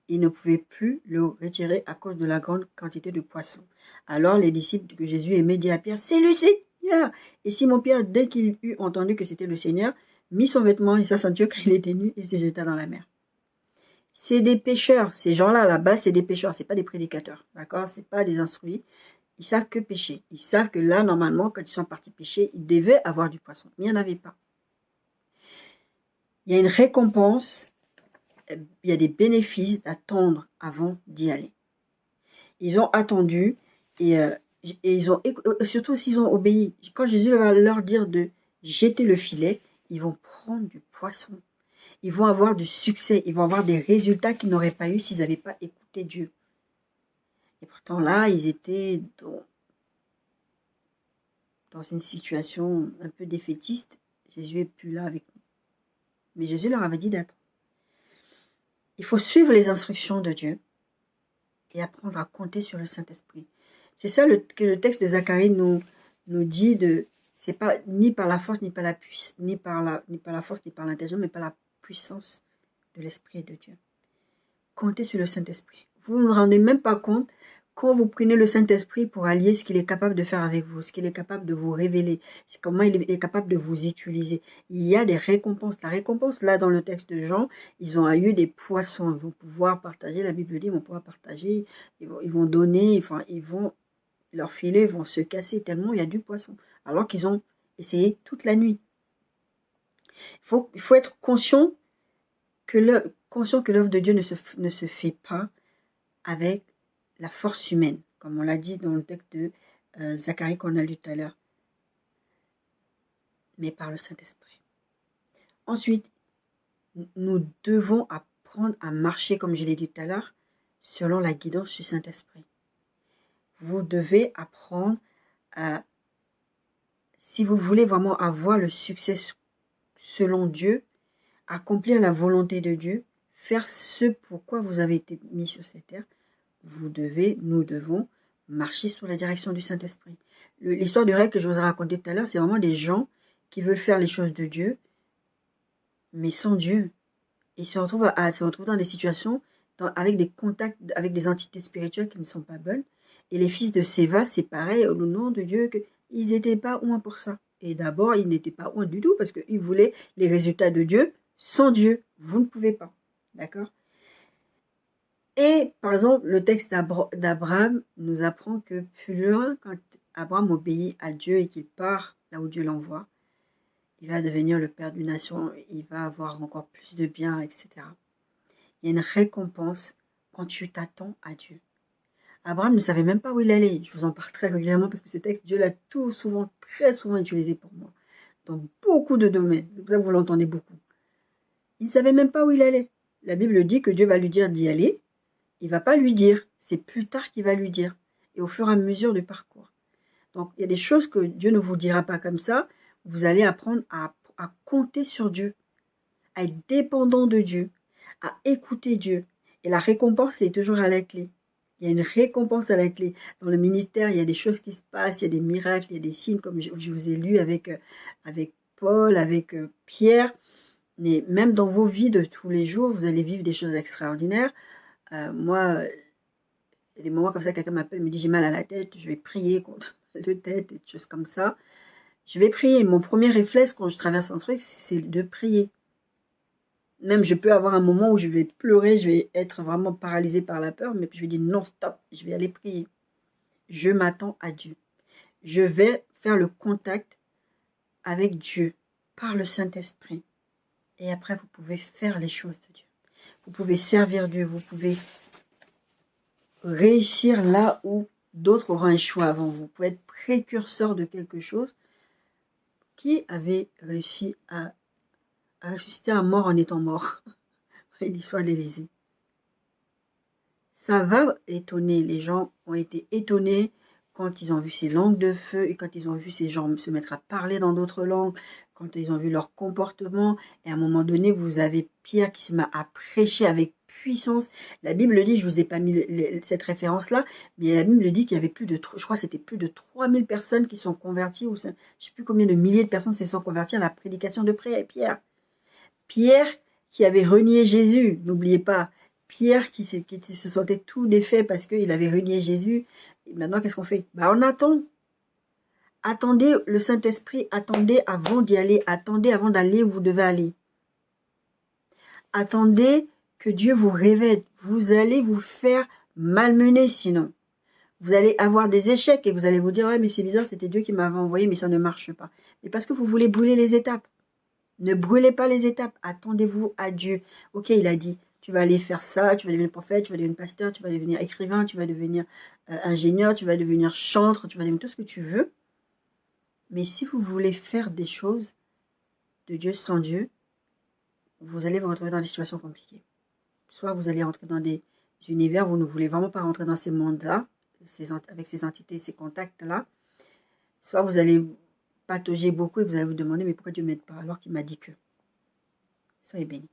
Ils ne pouvaient plus le retirer à cause de la grande quantité de poissons. Alors les disciples que Jésus aimait dirent à Pierre, c'est le Seigneur. Et Simon-Pierre, dès qu'il eut entendu que c'était le Seigneur, mit son vêtement et sa ceinture car il était nu et se jeta dans la mer. C'est des pêcheurs. Ces gens-là, là-bas, c'est des pêcheurs. C'est pas des prédicateurs. D'accord? C'est pas des instruits. Ils savent que pêcher. Ils savent que là, normalement, quand ils sont partis pêcher, ils devaient avoir du poisson. Mais il n'y en avait pas. Il y a une récompense, il y a des bénéfices d'attendre avant d'y aller. Ils ont attendu et ils ont, surtout s'ils ont obéi. Quand Jésus va leur dire de jeter le filet, ils vont prendre du poisson. Ils vont avoir du succès. Ils vont avoir des résultats qu'ils n'auraient pas eu s'ils n'avaient pas écouté Dieu. Et pourtant là, ils étaient dans une situation un peu défaitiste. Jésus n'est plus là avec nous. Mais Jésus leur avait dit d'être. Il faut suivre les instructions de Dieu et apprendre à compter sur le Saint-Esprit. C'est ça que le texte de Zacharie nous dit c'est pas ni par la force, ni par la force, ni par l'intelligence, mais par la puissance de l'Esprit de Dieu. Comptez sur le Saint-Esprit. Vous ne vous rendez même pas compte quand vous prenez le Saint-Esprit pour allier ce qu'il est capable de faire avec vous, ce qu'il est capable de vous révéler, comment il est capable de vous utiliser. Il y a des récompenses. La récompense, là, dans le texte de Jean, ils ont eu des poissons. Ils vont pouvoir partager, la Bible dit, ils vont pouvoir partager, ils vont donner, enfin, leurs filets vont se casser tellement il y a du poisson. Alors qu'ils ont essayé toute la nuit. Il faut être conscient que l'œuvre de Dieu ne se fait pas avec la force humaine, comme on l'a dit dans le texte de Zacharie qu'on a lu tout à l'heure, mais par le Saint-Esprit. Ensuite, nous devons apprendre à marcher, comme je l'ai dit tout à l'heure, selon la guidance du Saint-Esprit. Vous devez apprendre si vous voulez vraiment avoir le succès selon Dieu, accomplir la volonté de Dieu, faire ce pourquoi vous avez été mis sur cette terre, nous devons marcher sous la direction du Saint-Esprit. L'histoire du règle que je vous ai racontée tout à l'heure, c'est vraiment des gens qui veulent faire les choses de Dieu, mais sans Dieu. Ils se retrouvent dans des situations, avec des contacts avec des entités spirituelles qui ne sont pas bonnes. Et les fils de Séva, c'est pareil, au nom de Dieu, qu'ils n'étaient pas loin pour ça. Et d'abord, ils n'étaient pas loin du tout, parce qu'ils voulaient les résultats de Dieu sans Dieu. Vous ne pouvez pas. D'accord? Et, par exemple, le texte d'Abraham nous apprend que plus loin, quand Abraham obéit à Dieu et qu'il part là où Dieu l'envoie, il va devenir le père d'une nation, il va avoir encore plus de biens, etc. Il y a une récompense quand tu t'attends à Dieu. Abraham ne savait même pas où il allait. Je vous en parle très régulièrement parce que ce texte, Dieu l'a très souvent utilisé pour moi. Dans beaucoup de domaines. C'est pour ça que vous l'entendez beaucoup. Il ne savait même pas où il allait. La Bible dit que Dieu va lui dire d'y aller. Il ne va pas lui dire. C'est plus tard qu'il va lui dire. Et au fur et à mesure du parcours. Donc, il y a des choses que Dieu ne vous dira pas comme ça. Vous allez apprendre à compter sur Dieu. À être dépendant de Dieu. À écouter Dieu. Et la récompense est toujours à la clé. Il y a une récompense à la clé. Dans le ministère, il y a des choses qui se passent, il y a des miracles, il y a des signes, comme je vous ai lu avec Paul, avec Pierre. Mais même dans vos vies de tous les jours, vous allez vivre des choses extraordinaires. Moi, il y a des moments comme ça, quelqu'un m'appelle, me dit j'ai mal à la tête, je vais prier contre le tête et des choses comme ça. Je vais prier. Mon premier réflexe quand je traverse un truc, c'est de prier. Même je peux avoir un moment où je vais pleurer, je vais être vraiment paralysée par la peur, mais puis je vais dire non, stop, je vais aller prier. Je m'attends à Dieu. Je vais faire le contact avec Dieu par le Saint-Esprit. Et après, vous pouvez faire les choses de Dieu. Vous pouvez servir Dieu, vous pouvez réussir là où d'autres auront échoué avant vous. Vous pouvez être précurseur de quelque chose. Qui avait réussi à ressusciter un mort en étant mort? L'histoire d'Élysée. Ça va étonner. Les gens ont été étonnés quand ils ont vu ces langues de feu et quand ils ont vu ces gens se mettre à parler dans d'autres langues, quand ils ont vu leur comportement. Et à un moment donné, vous avez Pierre qui se met à prêcher avec puissance. La Bible dit, je vous ai pas mis cette référence-là, mais la Bible dit qu'il y avait je crois que c'était plus de 3000 personnes qui sont converties, ou je ne sais plus combien de milliers de personnes se sont converties à la prédication de Pierre. Pierre qui avait renié Jésus, n'oubliez pas. Pierre qui se sentait tout défait parce qu'il avait renié Jésus. Et maintenant, qu'est-ce qu'on fait? On attend. Attendez le Saint-Esprit, attendez avant d'y aller, attendez avant d'aller où vous devez aller. Attendez que Dieu vous révèle. Vous allez vous faire malmener sinon. Vous allez avoir des échecs et vous allez vous dire, ouais, mais c'est bizarre, c'était Dieu qui m'avait envoyé, mais ça ne marche pas. Mais parce que vous voulez brûler les étapes. Ne brûlez pas les étapes. Attendez-vous à Dieu. Ok, il a dit, tu vas aller faire ça, tu vas devenir prophète, tu vas devenir pasteur, tu vas devenir écrivain, tu vas devenir ingénieur, tu vas devenir chantre, tu vas devenir tout ce que tu veux. Mais si vous voulez faire des choses de Dieu sans Dieu, vous allez vous retrouver dans des situations compliquées. Soit vous allez rentrer dans des univers où vous ne voulez vraiment pas rentrer dans ces mondes-là, avec ces entités, ces contacts-là. Soit vous allez patauger beaucoup et vous allez vous demander, mais pourquoi Dieu ne m'aide pas alors qu'il m'a dit que. Soyez bénis.